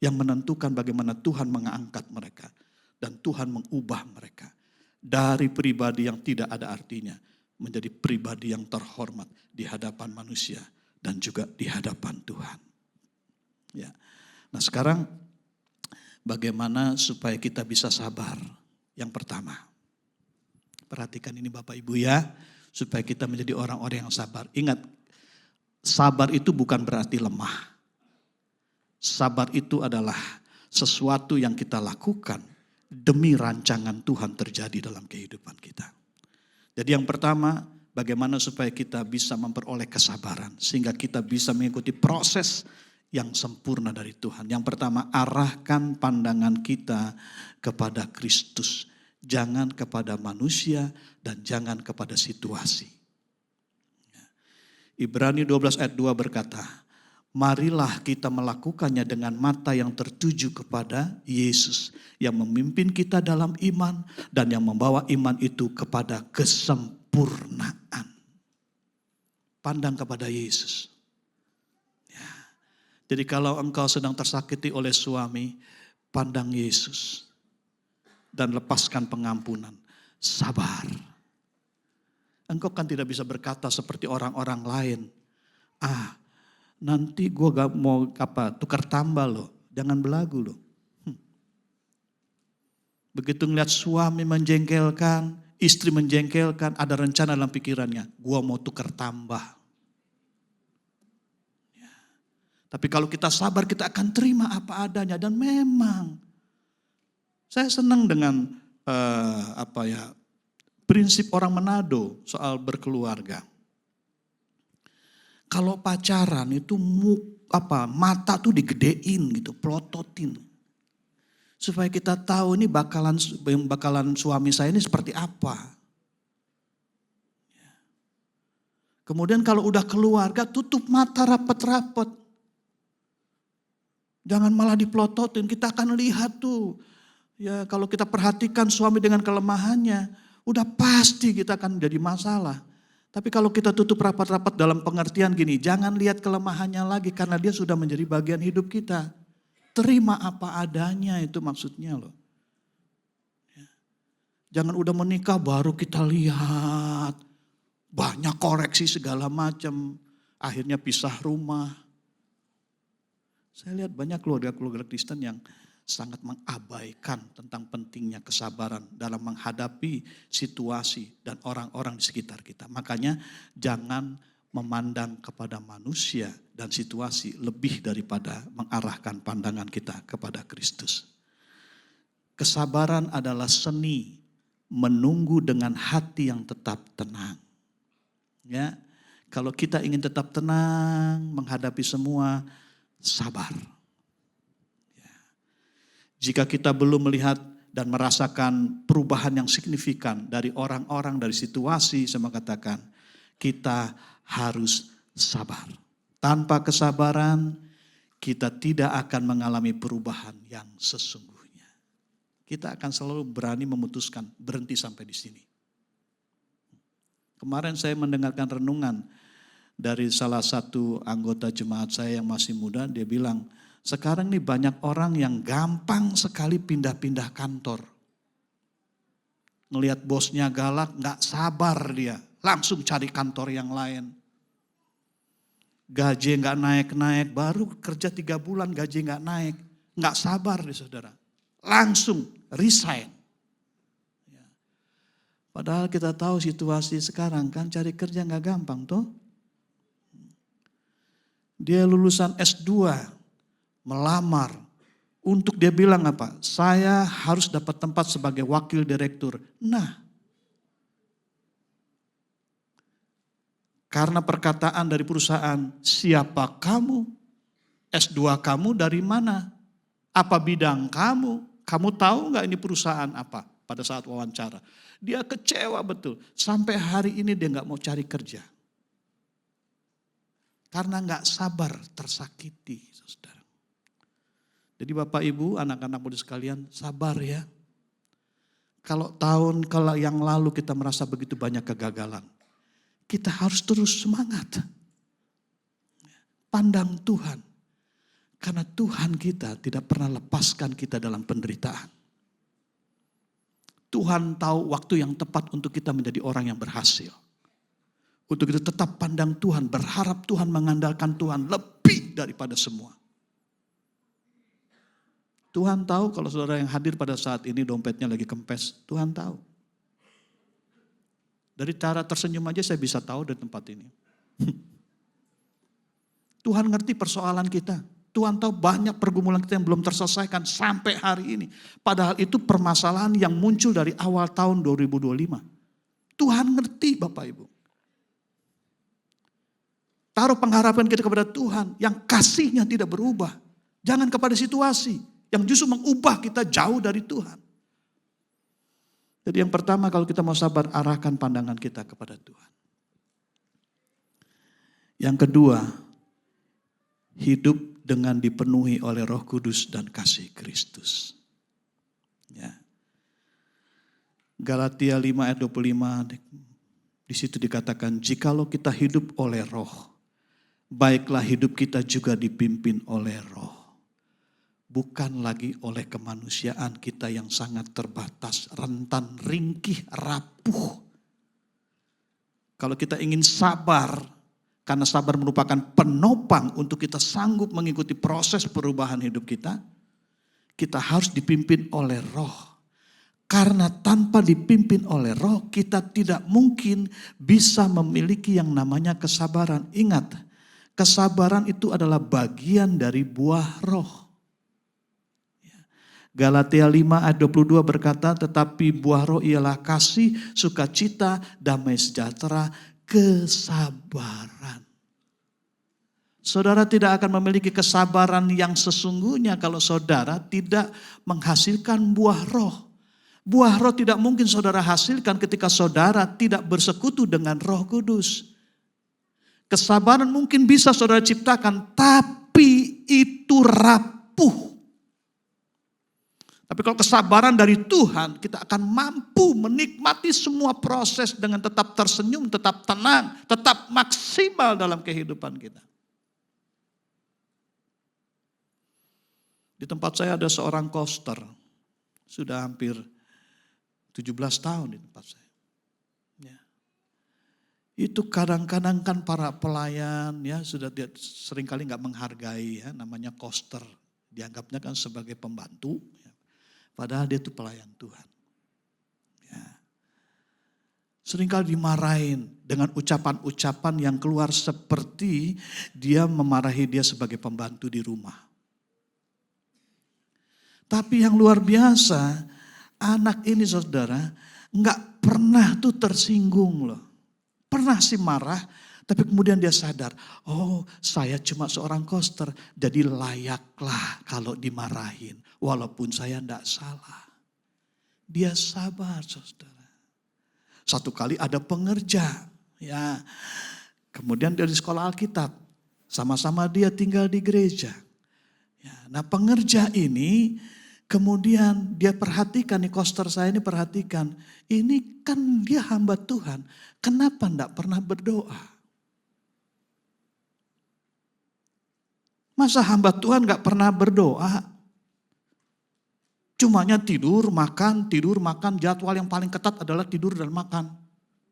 yang menentukan bagaimana Tuhan mengangkat mereka. Dan Tuhan mengubah mereka dari pribadi yang tidak ada artinya menjadi pribadi yang terhormat di hadapan manusia dan juga di hadapan Tuhan. Ya. Nah sekarang bagaimana supaya kita bisa sabar? Yang pertama, perhatikan ini Bapak Ibu ya, supaya kita menjadi orang-orang yang sabar. Ingat, sabar itu bukan berarti lemah. Sabar itu adalah sesuatu yang kita lakukan demi rancangan Tuhan terjadi dalam kehidupan kita. Jadi yang pertama, bagaimana supaya kita bisa memperoleh kesabaran. Sehingga kita bisa mengikuti proses yang sempurna dari Tuhan. Yang pertama, arahkan pandangan kita kepada Kristus. Jangan kepada manusia dan jangan kepada situasi. Ibrani 12 ayat 2 berkata, marilah kita melakukannya dengan mata yang tertuju kepada Yesus. Yang memimpin kita dalam iman dan yang membawa iman itu kepada kesempurnaan. Pandang kepada Yesus. Ya. Jadi kalau engkau sedang tersakiti oleh suami, pandang Yesus. Dan lepaskan pengampunan. Sabar. Engkau kan tidak bisa berkata seperti orang-orang lain. Nanti gue gak mau tukar tambah loh. Jangan belagu loh. Begitu ngeliat suami menjengkelkan, istri menjengkelkan, ada rencana dalam pikirannya. Gue mau tukar tambah. Ya. Tapi kalau kita sabar kita akan terima apa adanya. Dan memang saya senang dengan prinsip orang Manado soal berkeluarga. Kalau pacaran itu mata tuh digedein gitu, plototin. Supaya kita tahu ini bakalan suami saya ini seperti apa. Kemudian kalau udah keluarga tutup mata rapet-rapet. Jangan malah dipelototin, kita akan lihat tuh. Ya kalau kita perhatikan suami dengan kelemahannya, udah pasti kita akan menjadi masalah. Tapi kalau kita tutup rapat-rapat dalam pengertian gini, jangan lihat kelemahannya lagi karena dia sudah menjadi bagian hidup kita. Terima apa adanya, itu maksudnya loh. Ya. Jangan udah menikah baru kita lihat, banyak koreksi segala macam, akhirnya pisah rumah. Saya lihat banyak keluarga-keluarga Kristen yang sangat mengabaikan tentang pentingnya kesabaran dalam menghadapi situasi dan orang-orang di sekitar kita. Makanya jangan memandang kepada manusia dan situasi lebih daripada mengarahkan pandangan kita kepada Kristus. Kesabaran adalah seni menunggu dengan hati yang tetap tenang. Ya, kalau kita ingin tetap tenang menghadapi semua, sabar. Jika kita belum melihat dan merasakan perubahan yang signifikan dari orang-orang, dari situasi, saya katakan, kita harus sabar. Tanpa kesabaran, kita tidak akan mengalami perubahan yang sesungguhnya. Kita akan selalu berani memutuskan berhenti sampai di sini. Kemarin saya mendengarkan renungan dari salah satu anggota jemaat saya yang masih muda, dia bilang, sekarang nih banyak orang yang gampang sekali pindah-pindah kantor. Ngelihat bosnya galak, gak sabar dia. Langsung cari kantor yang lain. Gaji gak naik-naik, baru kerja 3 bulan gaji gak naik. Gak sabar nih saudara. Langsung resign. Padahal kita tahu situasi sekarang kan cari kerja gak gampang toh. Dia lulusan S2. Melamar, untuk dia bilang apa? Saya harus dapat tempat sebagai wakil direktur. Nah, karena perkataan dari perusahaan, siapa kamu? S2 kamu dari mana? Apa bidang kamu? Kamu tahu gak ini perusahaan apa? Pada saat wawancara. Dia kecewa betul. Sampai hari ini dia gak mau cari kerja. Karena gak sabar tersakiti, saudara. Jadi Bapak Ibu, anak-anak muda sekalian, sabar ya. Kalau yang lalu kita merasa begitu banyak kegagalan, kita harus terus semangat. Pandang Tuhan. Karena Tuhan kita tidak pernah lepaskan kita dalam penderitaan. Tuhan tahu waktu yang tepat untuk kita menjadi orang yang berhasil. Untuk kita tetap pandang Tuhan, berharap Tuhan, mengandalkan Tuhan lebih daripada semua. Tuhan tahu kalau saudara yang hadir pada saat ini dompetnya lagi kempes. Tuhan tahu. Dari cara tersenyum aja saya bisa tahu dari tempat ini. Tuhan ngerti persoalan kita. Tuhan tahu banyak pergumulan kita yang belum terselesaikan sampai hari ini. Padahal itu permasalahan yang muncul dari awal tahun 2025. Tuhan ngerti Bapak Ibu. Taruh pengharapan kita kepada Tuhan yang kasihnya tidak berubah. Jangan kepada situasi yang justru mengubah kita jauh dari Tuhan. Jadi yang pertama kalau kita mau sabar, arahkan pandangan kita kepada Tuhan. Yang kedua, hidup dengan dipenuhi oleh Roh Kudus dan kasih Kristus. Ya. Galatia 5 ayat 25, di situ dikatakan, jikalau kita hidup oleh Roh, baiklah hidup kita juga dipimpin oleh Roh. Bukan lagi oleh kemanusiaan kita yang sangat terbatas, rentan, ringkih, rapuh. Kalau kita ingin sabar, karena sabar merupakan penopang untuk kita sanggup mengikuti proses perubahan hidup kita, kita harus dipimpin oleh Roh. Karena tanpa dipimpin oleh Roh, kita tidak mungkin bisa memiliki yang namanya kesabaran. Ingat, kesabaran itu adalah bagian dari buah Roh. Galatia 5 ayat 22 berkata, tetapi buah Roh ialah kasih, sukacita, damai sejahtera, kesabaran. Saudara tidak akan memiliki kesabaran yang sesungguhnya kalau saudara tidak menghasilkan buah Roh. Buah Roh tidak mungkin saudara hasilkan ketika saudara tidak bersekutu dengan Roh Kudus. Kesabaran mungkin bisa saudara ciptakan, tapi itu rapuh mampu. Tapi kalau kesabaran dari Tuhan, kita akan mampu menikmati semua proses dengan tetap tersenyum, tetap tenang, tetap maksimal dalam kehidupan kita. Di tempat saya ada seorang koster, sudah hampir 17 tahun di tempat saya. Ya. Itu kadang-kadang kan para pelayan ya sudah dia seringkali nggak menghargai ya, namanya koster. Dianggapnya kan sebagai pembantu. Ya. Padahal dia itu pelayan Tuhan. Ya. Seringkali dimarahin dengan ucapan-ucapan yang keluar seperti dia memarahi dia sebagai pembantu di rumah. Tapi yang luar biasa, anak ini saudara nggak pernah tuh tersinggung loh. Pernah sih marah, tapi kemudian dia sadar, oh saya cuma seorang koster, jadi layaklah kalau dimarahin. Walaupun saya enggak salah. Dia sabar saudara. Satu kali ada pengerja, ya. Kemudian dari sekolah Alkitab, sama-sama dia tinggal di gereja. Ya, nah pengerja ini kemudian dia perhatikan, nih koster saya ini perhatikan, ini kan dia hamba Tuhan, kenapa enggak pernah berdoa? Masa hamba Tuhan enggak pernah berdoa? Cumanya tidur, makan, jadwal yang paling ketat adalah tidur dan makan.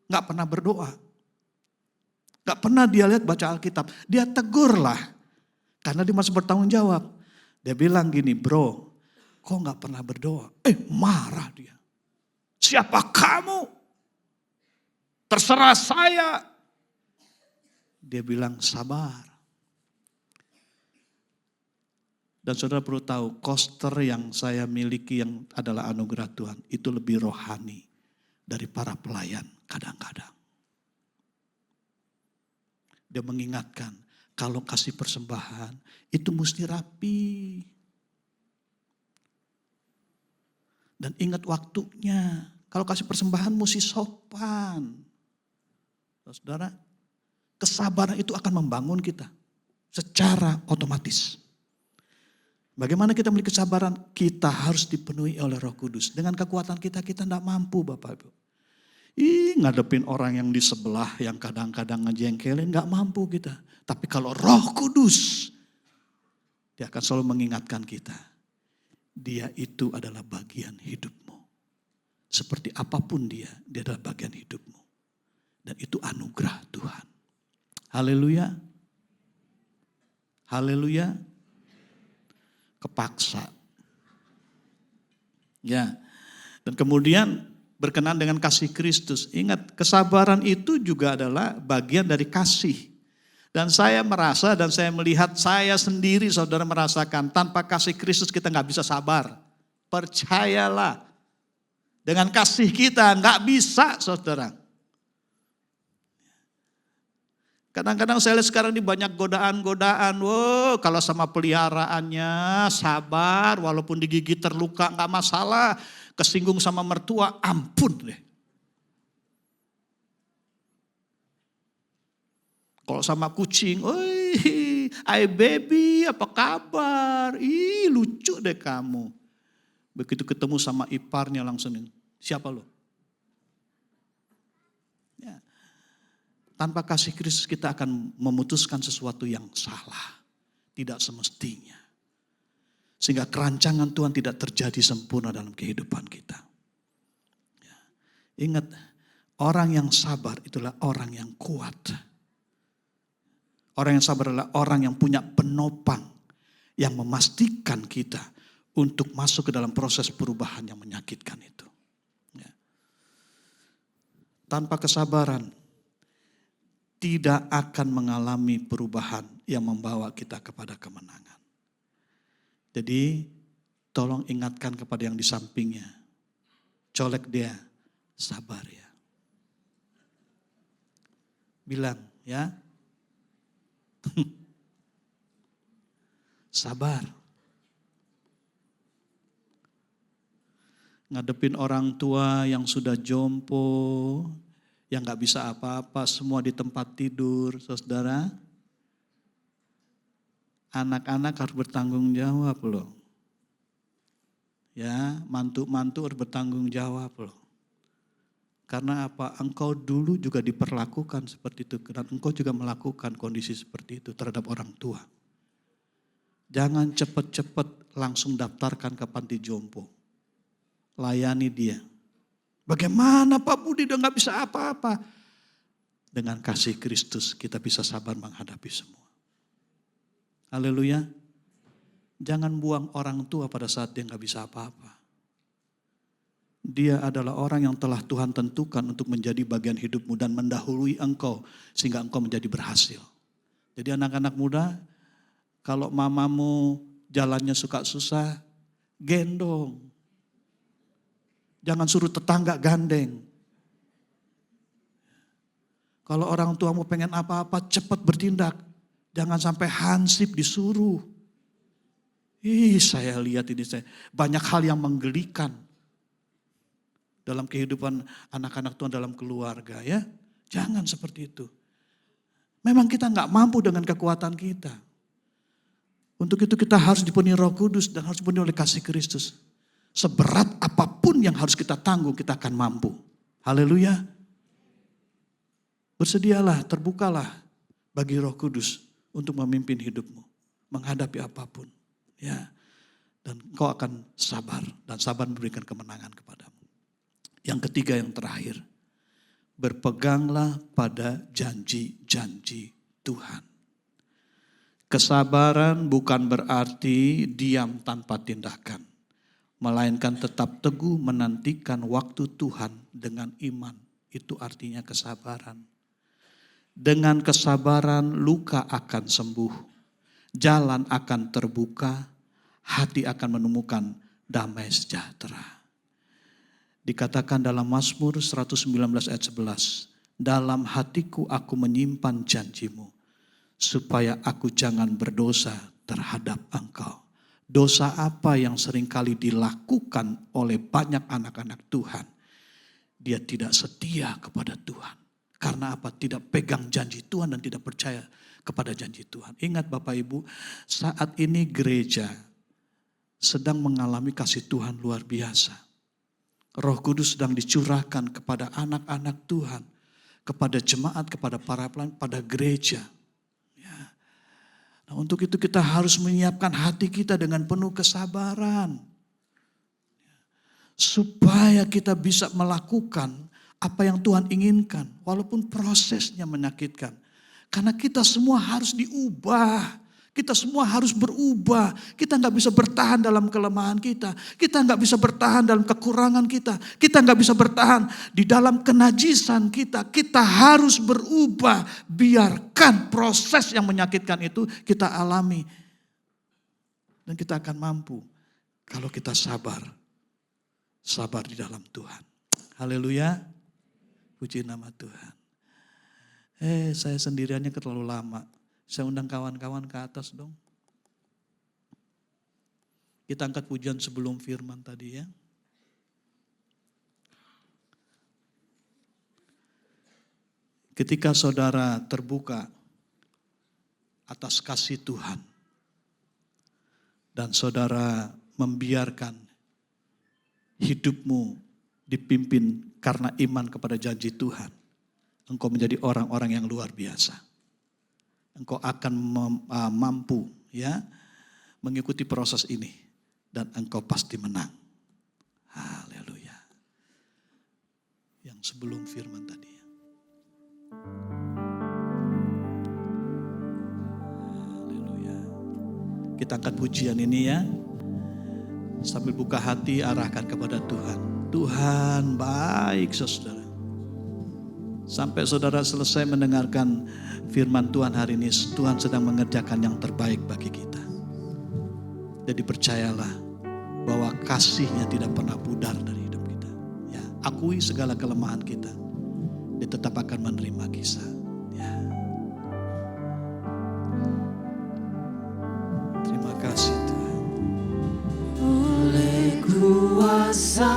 Enggak pernah berdoa. Enggak pernah dia lihat baca Alkitab. Dia tegurlah, karena dia masih bertanggung jawab. Dia bilang gini, bro, kok enggak pernah berdoa? Marah dia. Siapa kamu? Terserah saya. Dia bilang sabar. Dan saudara perlu tahu, koster yang saya miliki yang adalah anugerah Tuhan, itu lebih rohani dari para pelayan kadang-kadang. Dia mengingatkan, kalau kasih persembahan, itu mesti rapi. Dan ingat waktunya, kalau kasih persembahan mesti sopan. Saudara, kesabaran itu akan membangun kita secara otomatis. Bagaimana kita memiliki kesabaran? Kita harus dipenuhi oleh Roh Kudus. Dengan kekuatan kita tidak mampu Bapak Ibu. Ngadepin orang yang di sebelah yang kadang-kadang ngejengkelin, gak mampu kita. Tapi kalau Roh Kudus, dia akan selalu mengingatkan kita. Dia itu adalah bagian hidupmu. Seperti apapun dia adalah bagian hidupmu. Dan itu anugerah Tuhan. Haleluya. Haleluya. Kepaksa. Ya. Dan kemudian berkenan dengan kasih Kristus. Ingat, kesabaran itu juga adalah bagian dari kasih. Dan saya merasa dan saya melihat saya sendiri saudara merasakan tanpa kasih Kristus kita gak bisa sabar. Percayalah. Dengan kasih kita gak bisa saudara. Kadang-kadang saya lihat sekarang ini banyak godaan-godaan. Wow, kalau sama peliharaannya sabar, walaupun digigit terluka gak masalah. Kesinggung sama mertua, ampun deh. Kalau sama kucing, hai baby apa kabar? Lucu deh kamu. Begitu ketemu sama iparnya langsung, siapa lo? Ya. Tanpa kasih Kristus kita akan memutuskan sesuatu yang salah. Tidak semestinya. Sehingga kerancangan Tuhan tidak terjadi sempurna dalam kehidupan kita. Ya. Ingat, orang yang sabar itulah orang yang kuat. Orang yang sabar adalah orang yang punya penopang. Yang memastikan kita untuk masuk ke dalam proses perubahan yang menyakitkan itu. Ya. Tanpa kesabaran, tidak akan mengalami perubahan yang membawa kita kepada kemenangan. Jadi tolong ingatkan kepada yang di sampingnya. Colek dia, sabar ya. Bilang ya. Sabar. Ngadepin orang tua yang sudah jompo, yang gak bisa apa-apa, semua di tempat tidur, saudara. Anak-anak harus bertanggung jawab loh. Ya, mantu-mantu harus bertanggung jawab loh. Karena apa? Engkau dulu juga diperlakukan seperti itu. Dan engkau juga melakukan kondisi seperti itu terhadap orang tua. Jangan cepat-cepat langsung daftarkan ke panti jompo. Layani dia. Bagaimana Pak Budi udah gak bisa apa-apa. Dengan kasih Kristus kita bisa sabar menghadapi semua. Haleluya. Jangan buang orang tua pada saat dia gak bisa apa-apa. Dia adalah orang yang telah Tuhan tentukan untuk menjadi bagian hidupmu dan mendahului engkau sehingga engkau menjadi berhasil. Jadi anak-anak muda, kalau mamamu jalannya suka susah, gendong. Jangan suruh tetangga gandeng. Kalau orang tuamu pengen apa-apa, cepat bertindak. Jangan sampai hansip disuruh. Saya lihat ini, banyak hal yang menggelikan dalam kehidupan anak-anak Tuhan dalam keluarga ya. Jangan seperti itu. Memang kita nggak mampu dengan kekuatan kita. Untuk itu kita harus dipenuhi Roh Kudus dan harus dipenuhi oleh kasih Kristus. Seberat apapun yang harus kita tanggung, kita akan mampu. Haleluya. Bersedialah, terbukalah bagi Roh Kudus untuk memimpin hidupmu. Menghadapi apapun. Ya, dan engkau akan sabar. Dan sabar memberikan kemenangan kepadamu. Yang ketiga, yang terakhir. Berpeganglah pada janji-janji Tuhan. Kesabaran bukan berarti diam tanpa tindakan. Melainkan tetap teguh menantikan waktu Tuhan dengan iman. Itu artinya kesabaran. Dengan kesabaran luka akan sembuh. Jalan akan terbuka. Hati akan menemukan damai sejahtera. Dikatakan dalam Mazmur 119 ayat 11. Dalam hatiku aku menyimpan janjimu. Supaya aku jangan berdosa terhadap engkau. Dosa apa yang seringkali dilakukan oleh banyak anak-anak Tuhan. Dia tidak setia kepada Tuhan. Karena apa? Tidak pegang janji Tuhan dan tidak percaya kepada janji Tuhan. Ingat Bapak Ibu, saat ini gereja sedang mengalami kasih Tuhan luar biasa. Roh Kudus sedang dicurahkan kepada anak-anak Tuhan. Kepada jemaat, kepada para pelayan, pada gereja. Nah, untuk itu kita harus menyiapkan hati kita dengan penuh kesabaran. Supaya kita bisa melakukan apa yang Tuhan inginkan. Walaupun prosesnya menyakitkan. Karena kita semua harus diubah. Kita semua harus berubah. Kita gak bisa bertahan dalam kelemahan kita. Kita gak bisa bertahan dalam kekurangan kita. Kita gak bisa bertahan di dalam kenajisan kita. Kita harus berubah. Biarkan proses yang menyakitkan itu kita alami. Dan kita akan mampu kalau kita sabar. Sabar di dalam Tuhan. Haleluya. Puji nama Tuhan. Saya sendiriannya terlalu lama. Saya undang kawan-kawan ke atas dong. Kita angkat pujian sebelum firman tadi ya. Ketika saudara terbuka atas kasih Tuhan. Dan saudara membiarkan hidupmu dipimpin karena iman kepada janji Tuhan. Engkau menjadi orang-orang yang luar biasa. Engkau akan mampu ya mengikuti proses ini dan engkau pasti menang. Haleluya. Yang sebelum firman tadi ya. Haleluya. Kita angkat pujian ini ya. Sambil buka hati arahkan kepada Tuhan. Tuhan baik saudara. Sampai saudara selesai mendengarkan firman Tuhan hari ini, Tuhan sedang mengerjakan yang terbaik bagi kita. Jadi percayalah bahwa kasih-Nya tidak pernah pudar dari hidup kita. Ya, akui segala kelemahan kita. Dia tetap akan menerima kisah. Ya. Terima kasih Tuhan. Oleh kuasa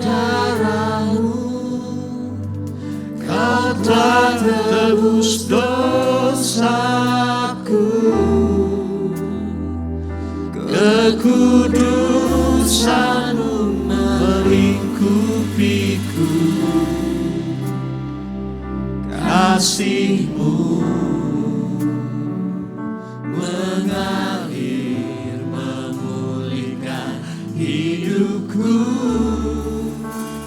darah-Mu Kau telah tebus dosaku, Kekudusan-Mu melingkupiku, kasih-Mu mengalir memulihkan hidupku.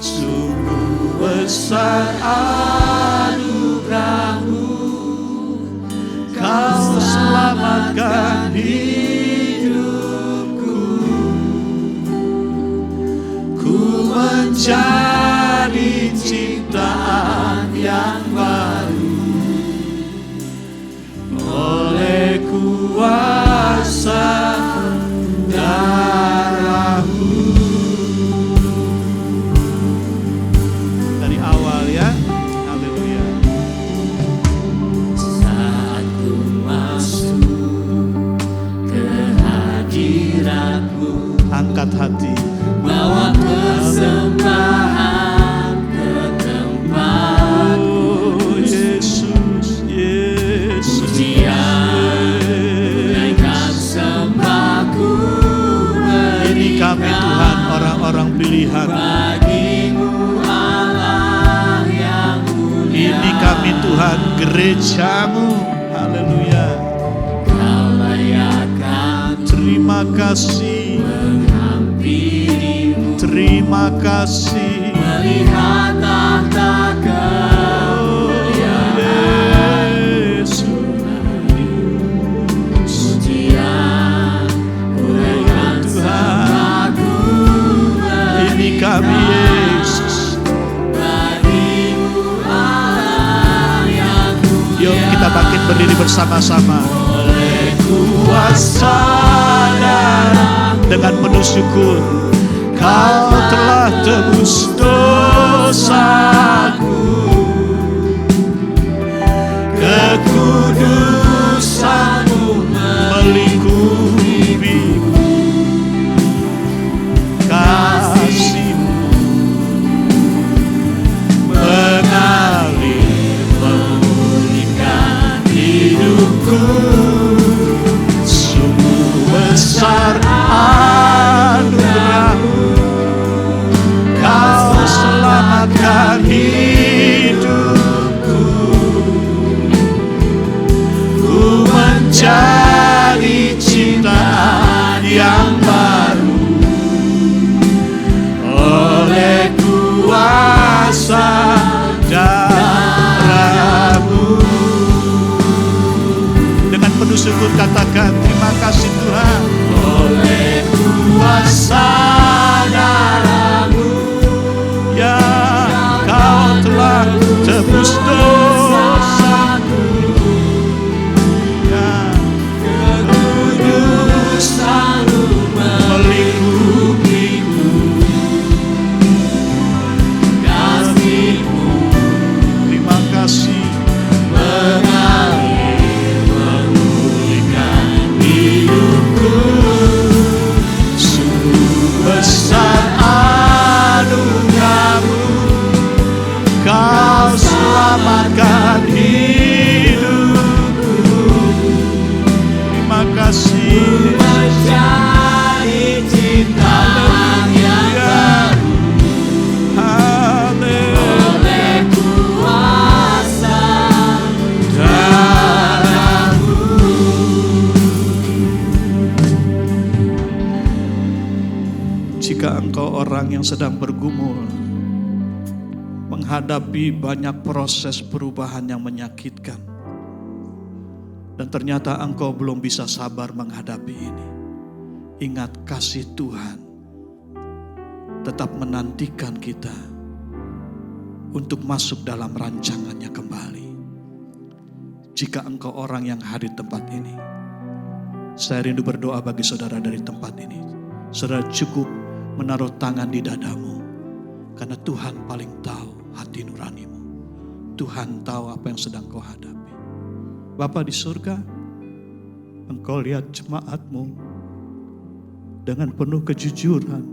Sungguh besar anugerah-Mu, Kau selamatkan hidupku. Ku menjadi ciptaan yang baru oleh kuasa darah-Mu. Dari awal ya, haleluya. Saat ku masuk ke hadirat-Mu, Angkat hati, bawa persembahan ke tempat oh Yesus, Yesus. pujian, naikkan sembahku, Ini kami Tuhan, orang-orang pilihan. bagimu Allah yang mulia. Ini kami Tuhan, gereja-Mu. Haleluya. Kau layakkan Terima kasih, menghampirimu, terima kasih. melihat tahta kemuliaan. Yesus. Pujian, naikkan sembahku, Ini kami Yesus. bagimu Allah yang mulia. Yuk kita bangkit berdiri bersama-sama. Oleh kuasa Darah dengan penuh syukur, Kau telah tebus dosaku. Kekudusan-Mu melingkupiku, kasih-Mu mengalir memulihkan hidupku. Sungguh besar anugerah-Mu, Kau selamatkan hidupku. Ku menjadi ciptaan yang baru oleh kuasa darah-Mu. Dengan penuh syukur katakan terima kasih Tuhan. Oleh kuasa darah-Mu, ya Kau telah tebus dosaku. Ya, Kekudusan-Mu melingkupiku, kasih-Mu terima kasih. mengalir memulihkan hidupku. Sungguh besar anugerah-Mu, Kau selamatkan hidupku. Terima kasih. Menjadi ciptaan yang baru Haleluya. oleh kuasa Darah-Mu. Jika engkau orang yang sedang bergumul, menghadapi banyak proses perubahan yang menyakitkan, dan ternyata engkau belum bisa sabar menghadapi ini, ingat kasih Tuhan tetap menantikan kita untuk masuk dalam rancangannya kembali. Jika engkau orang yang hadir di tempat ini, saya rindu berdoa bagi saudara dari tempat ini. Saudara cukup menaruh tangan di dadamu, karena Tuhan paling tahu hati nuranimu. Tuhan tahu apa yang sedang kau hadapi. Bapa di surga, Engkau lihat jemaat-Mu dengan penuh kejujuran,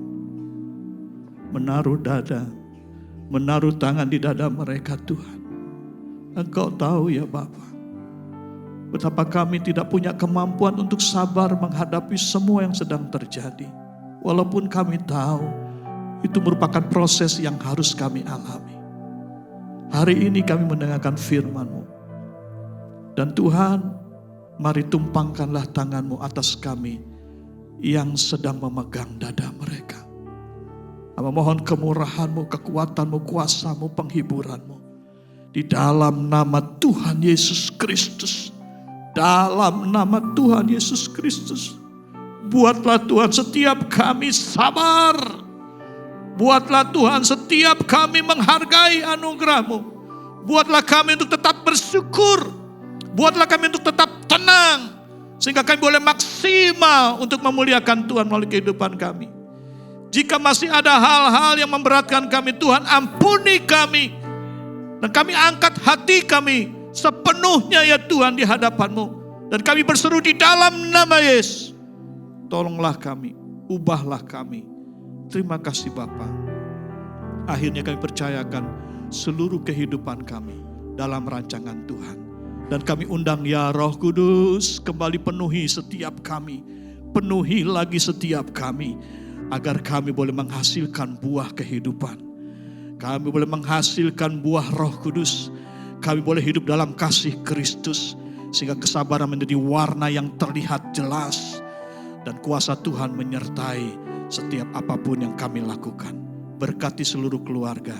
menaruh dada, menaruh tangan di dada mereka Tuhan. Engkau tahu ya Bapa, Betapa kami tidak punya kemampuan untuk sabar menghadapi semua yang sedang terjadi. Walaupun kami tahu itu merupakan proses yang harus kami alami. Hari ini kami mendengarkan firman-Mu. Dan Tuhan, mari tumpangkanlah tangan-Mu atas kami yang sedang memegang dada mereka. Hamba mohon kemurahan-Mu, kekuatan-Mu, kuasa-Mu, penghiburan-Mu. Di dalam nama Tuhan Yesus Kristus. Dalam nama Tuhan Yesus Kristus. Buatlah Tuhan setiap kami sabar. Buatlah Tuhan setiap kami menghargai anugerah-Mu. Buatlah kami untuk tetap bersyukur. Buatlah kami untuk tetap tenang. Sehingga kami boleh maksimal untuk memuliakan Tuhan melalui kehidupan kami. Jika masih ada hal-hal yang memberatkan kami, Tuhan ampuni kami. Dan kami angkat hati kami sepenuhnya ya Tuhan di hadapan-Mu. Dan kami berseru di dalam nama Yesus. Tolonglah kami, ubahlah kami. Terima kasih Bapa. Akhirnya kami percayakan seluruh kehidupan kami dalam rancangan Tuhan. Dan kami undang ya Roh Kudus kembali penuhi setiap kami. Penuhi lagi setiap kami. Agar kami boleh menghasilkan buah kehidupan. Kami boleh menghasilkan buah Roh Kudus. Kami boleh hidup dalam kasih Kristus. Sehingga kesabaran menjadi warna yang terlihat jelas. Dan kuasa Tuhan menyertai setiap apapun yang kami lakukan. Berkati seluruh keluarga.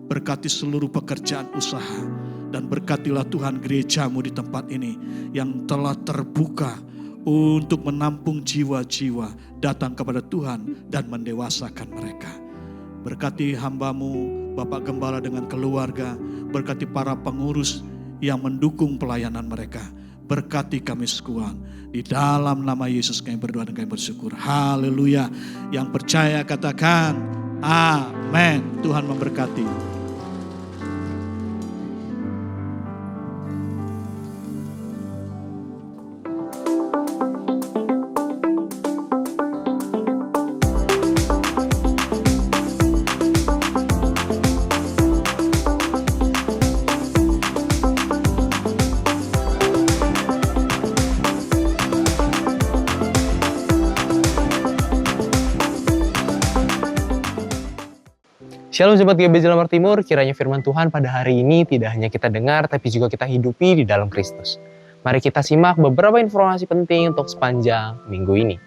Berkati seluruh pekerjaan usaha. Dan berkatilah Tuhan gereja-Mu di tempat ini. Yang telah terbuka untuk menampung jiwa-jiwa. Datang kepada Tuhan dan mendewasakan mereka. Berkati hamba-Mu Bapak Gembala dengan keluarga. Berkati para pengurus yang mendukung pelayanan mereka. Berkati kami sekuan. Di dalam nama Yesus kami berdoa dan kami bersyukur. Haleluya. Yang percaya katakan amin. Tuhan memberkati. Shalom Sobat GBJ Lamar Timur, kiranya firman Tuhan pada hari ini tidak hanya kita dengar, tapi juga kita hidupi di dalam Kristus. Mari kita simak beberapa informasi penting untuk sepanjang minggu ini.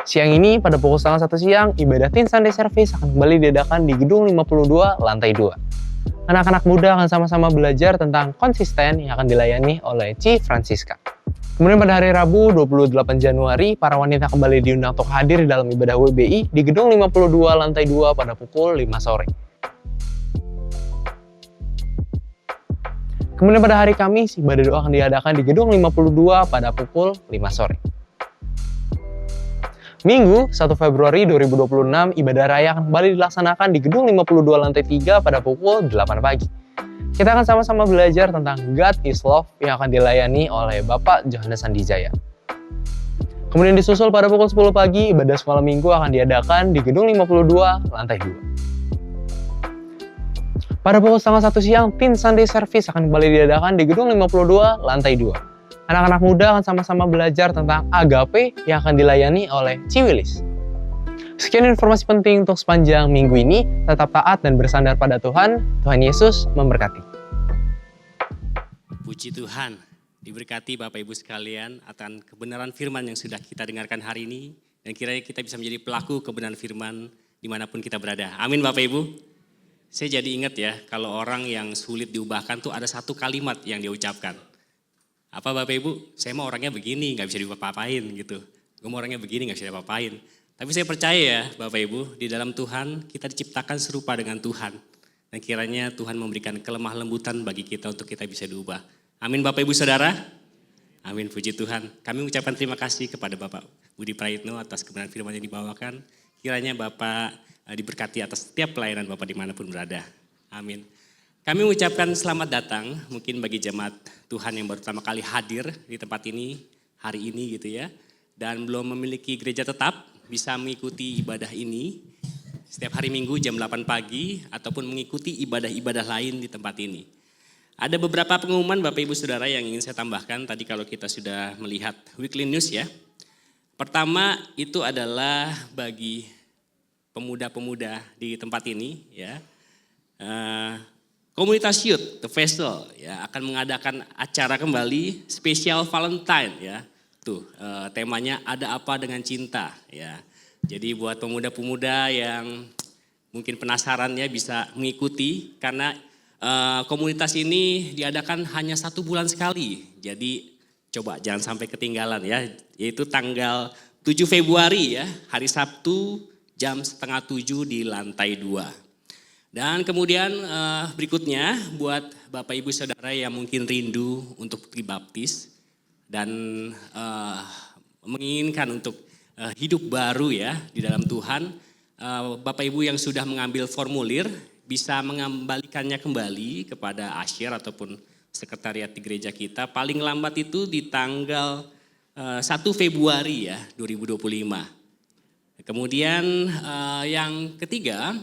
Siang ini, pada pukul 1:30 siang, ibadah Teen Sunday Service akan kembali diadakan di Gedung 52, Lantai 2. Anak-anak muda akan sama-sama belajar tentang konsisten yang akan dilayani oleh Ci Francisca. Kemudian pada hari Rabu 28 Januari, para wanita kembali diundang untuk hadir di dalam ibadah WBI di Gedung 52 Lantai 2 pada pukul 5 sore. Kemudian pada hari Kamis, ibadah doa akan diadakan di Gedung 52 pada pukul 5 sore. Minggu 1 Februari 2026, ibadah raya akan kembali dilaksanakan di Gedung 52 Lantai 3 pada pukul 8 pagi. Kita akan sama-sama belajar tentang God is Love yang akan dilayani oleh Bapak Johannes Sandijaya. Kemudian disusul pada pukul 10 pagi, ibadah sekolah minggu akan diadakan di Gedung 52, Lantai 2. Pada pukul 12:30 siang, Teen Sunday Service akan kembali diadakan di Gedung 52, Lantai 2. Anak-anak muda akan sama-sama belajar tentang agape yang akan dilayani oleh Ci Willis. Sekian informasi penting untuk sepanjang minggu ini. Tetap taat dan bersandar pada Tuhan. Tuhan Yesus memberkati. Puji Tuhan, diberkati Bapak Ibu sekalian akan kebenaran firman yang sudah kita dengarkan hari ini. Dan kiranya kita bisa menjadi pelaku kebenaran firman dimanapun kita berada. Amin Bapak Ibu. Saya jadi ingat ya, kalau orang yang sulit diubahkan tuh ada satu kalimat yang dia ucapkan. Apa Bapak Ibu? Saya mau orangnya begini, gak bisa diapa-apain gitu. Gue mau orangnya begini, gak bisa diapa-apain. Tapi saya percaya ya Bapak Ibu, di dalam Tuhan kita diciptakan serupa dengan Tuhan. Dan kiranya Tuhan memberikan kelemah lembutan bagi kita untuk kita bisa diubah. Amin Bapak Ibu Saudara. Amin, puji Tuhan. Kami mengucapkan terima kasih kepada Bapak Budi Prayitno atas kebenaran firman yang dibawakan. Kiranya Bapak diberkati atas setiap pelayanan Bapak dimanapun berada. Amin. Kami mengucapkan selamat datang mungkin bagi jemaat Tuhan yang baru pertama kali hadir di tempat ini hari ini gitu ya. Dan belum memiliki gereja tetap, bisa mengikuti ibadah ini setiap hari Minggu jam 8 pagi ataupun mengikuti ibadah-ibadah lain di tempat ini. Ada beberapa pengumuman Bapak Ibu Saudara yang ingin saya tambahkan tadi kalau kita sudah melihat weekly news ya. Pertama itu adalah bagi pemuda-pemuda di tempat ini ya. Komunitas Youth, The Vessel ya akan mengadakan acara kembali spesial Valentine ya. Tuh temanya ada apa dengan cinta ya. Jadi buat pemuda-pemuda yang mungkin penasaran ya bisa mengikuti karena komunitas ini diadakan hanya 1 bulan sekali. Jadi coba jangan sampai ketinggalan ya. Yaitu tanggal 7 Februari ya, hari Sabtu jam 6:30 di lantai 2. Dan kemudian berikutnya buat Bapak Ibu Saudara yang mungkin rindu untuk dibaptis dan menginginkan untuk hidup baru ya di dalam Tuhan. Bapak Ibu yang sudah mengambil formulir bisa mengembalikannya kembali kepada asyir ataupun sekretariat di gereja kita. Paling lambat itu di tanggal 1 Februari ya 2025. Kemudian yang ketiga,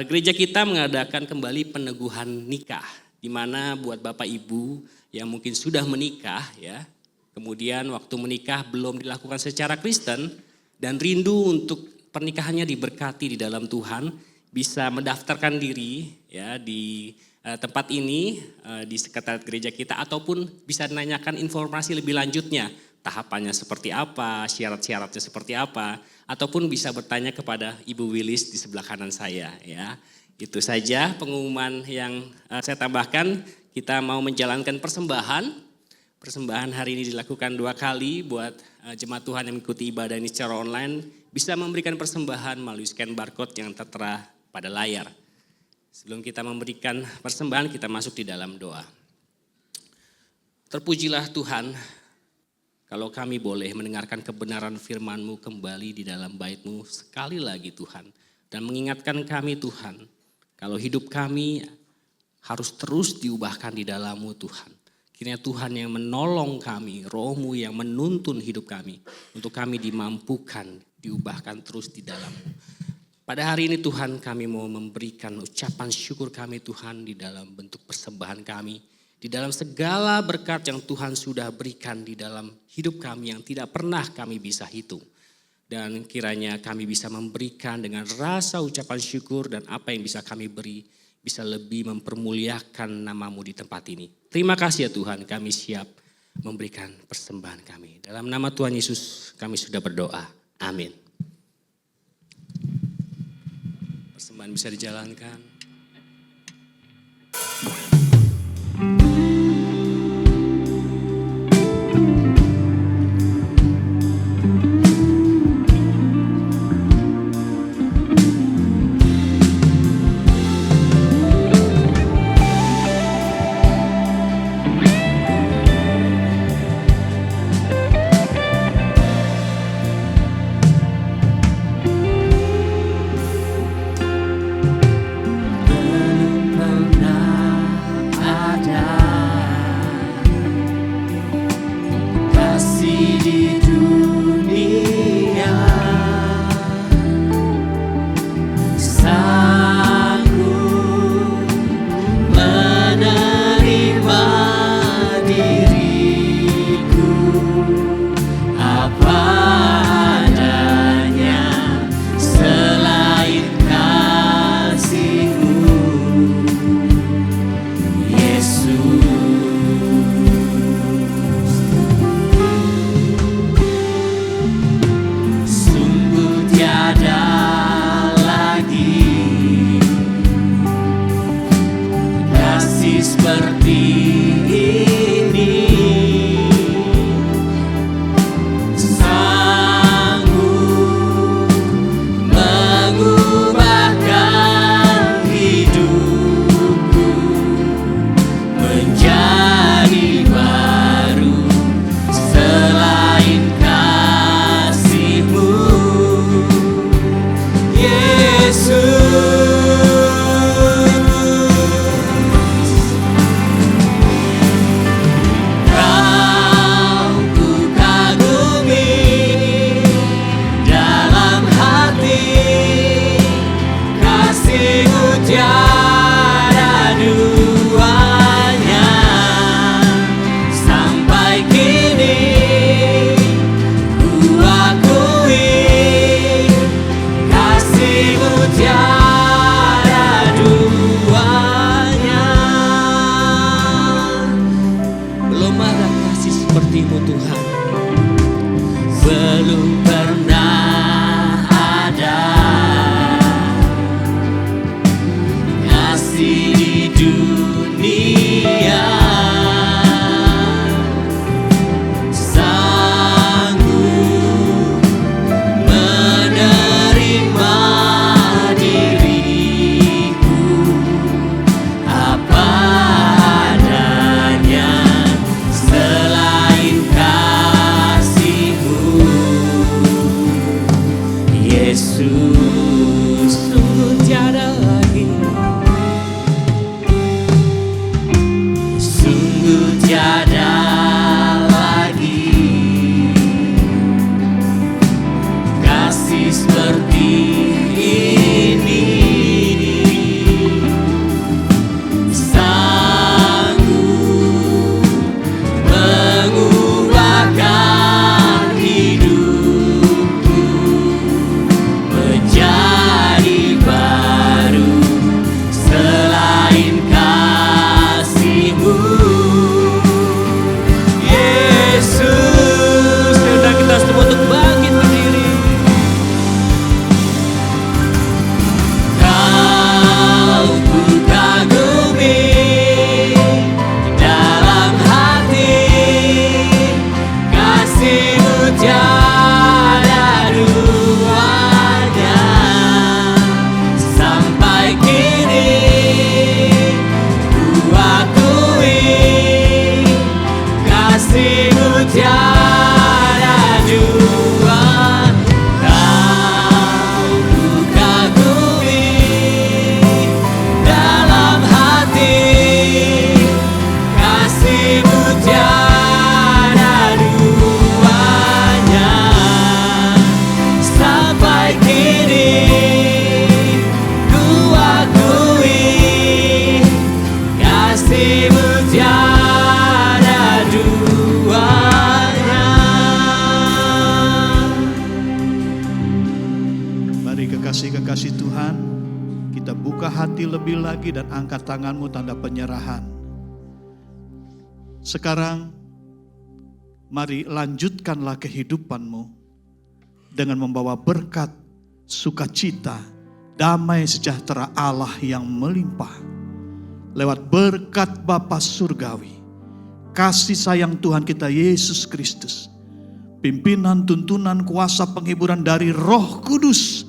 gereja kita mengadakan kembali peneguhan nikah. Di mana buat Bapak Ibu yang mungkin sudah menikah ya, kemudian waktu menikah belum dilakukan secara Kristen dan rindu untuk pernikahannya diberkati di dalam Tuhan, bisa mendaftarkan diri ya di tempat ini di sekretariat gereja kita ataupun bisa menanyakan informasi lebih lanjutnya, tahapannya seperti apa, syarat-syaratnya seperti apa, ataupun bisa bertanya kepada Ibu Willis di sebelah kanan saya ya. Itu saja pengumuman yang saya tambahkan. Kita mau menjalankan persembahan. Persembahan hari ini dilakukan 2 kali buat jemaat Tuhan yang mengikuti ibadah ini secara online. Bisa memberikan persembahan melalui scan barcode yang tertera pada layar. Sebelum kita memberikan persembahan, kita masuk di dalam doa. Terpujilah Tuhan, kalau kami boleh mendengarkan kebenaran firman-Mu kembali di dalam bait-Mu sekali lagi Tuhan. Dan mengingatkan kami Tuhan, kalau hidup kami harus terus diubahkan di dalam-Mu Tuhan. Kiranya Tuhan yang menolong kami, Roh-Mu yang menuntun hidup kami. Untuk kami dimampukan, diubahkan terus di dalam-Mu. Pada hari ini Tuhan kami mau memberikan ucapan syukur kami Tuhan di dalam bentuk persembahan kami. Di dalam segala berkat yang Tuhan sudah berikan di dalam hidup kami yang tidak pernah kami bisa hitung. Dan kiranya kami bisa memberikan dengan rasa ucapan syukur dan apa yang bisa kami beri bisa lebih mempermuliakan nama-Mu di tempat ini. Terima kasih ya Tuhan, kami siap memberikan persembahan kami. Dalam nama Tuhan Yesus kami sudah berdoa. Amin. Persembahan bisa dijalankan. tiada duanya. Mari kekasih-kekasih Tuhan, kita buka hati lebih lagi dan angkat tanganmu tanda penyerahan. Sekarang, mari lanjutkanlah kehidupanmu dengan membawa berkat, sukacita, damai sejahtera Allah yang melimpah. Lewat berkat Bapa Surgawi, kasih sayang Tuhan kita Yesus Kristus, pimpinan, tuntunan, kuasa, penghiburan dari Roh Kudus,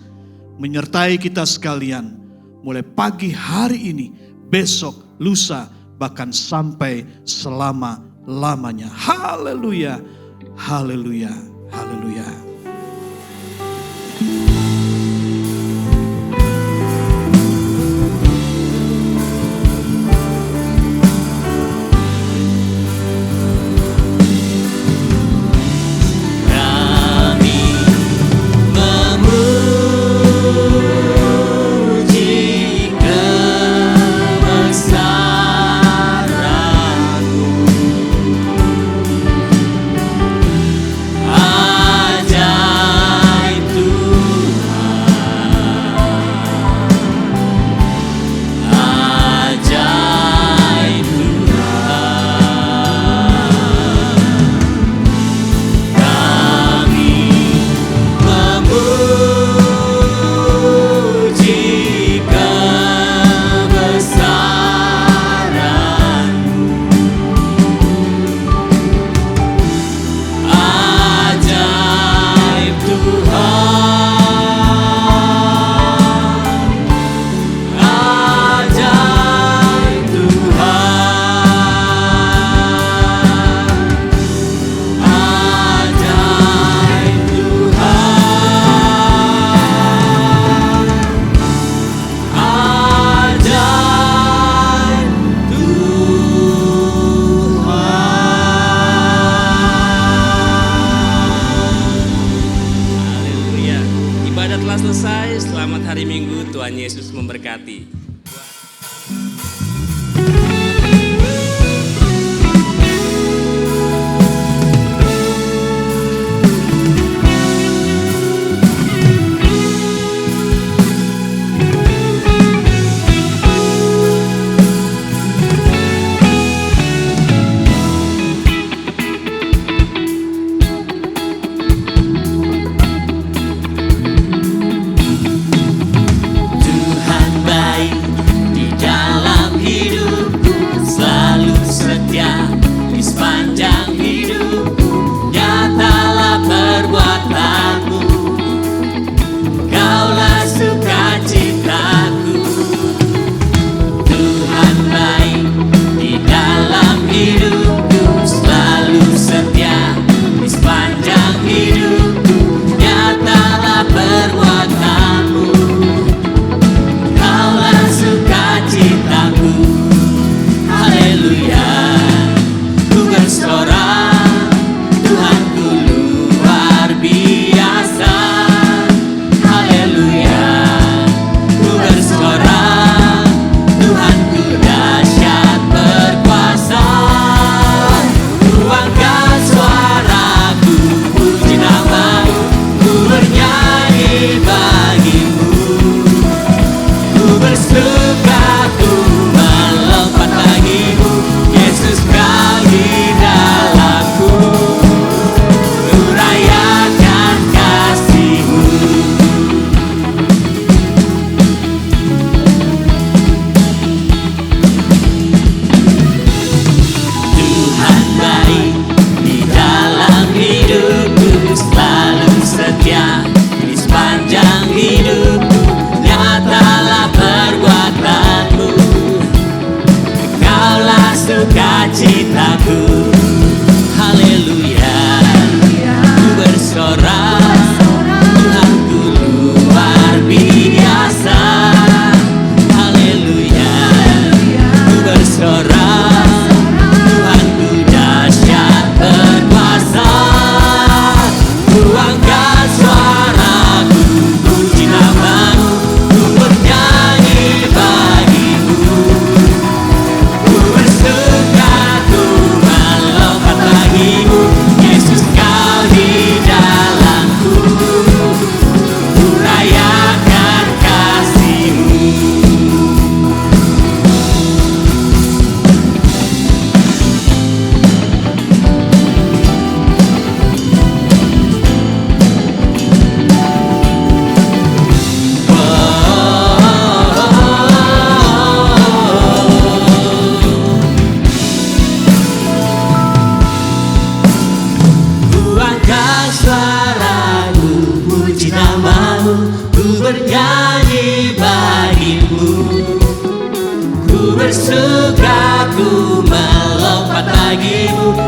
menyertai kita sekalian, mulai pagi hari ini, besok, lusa, bahkan sampai selama-lamanya. Haleluya, haleluya, haleluya. Selesai, selamat hari Minggu, Tuhan Yesus memberkati. Ku bersuka bagimu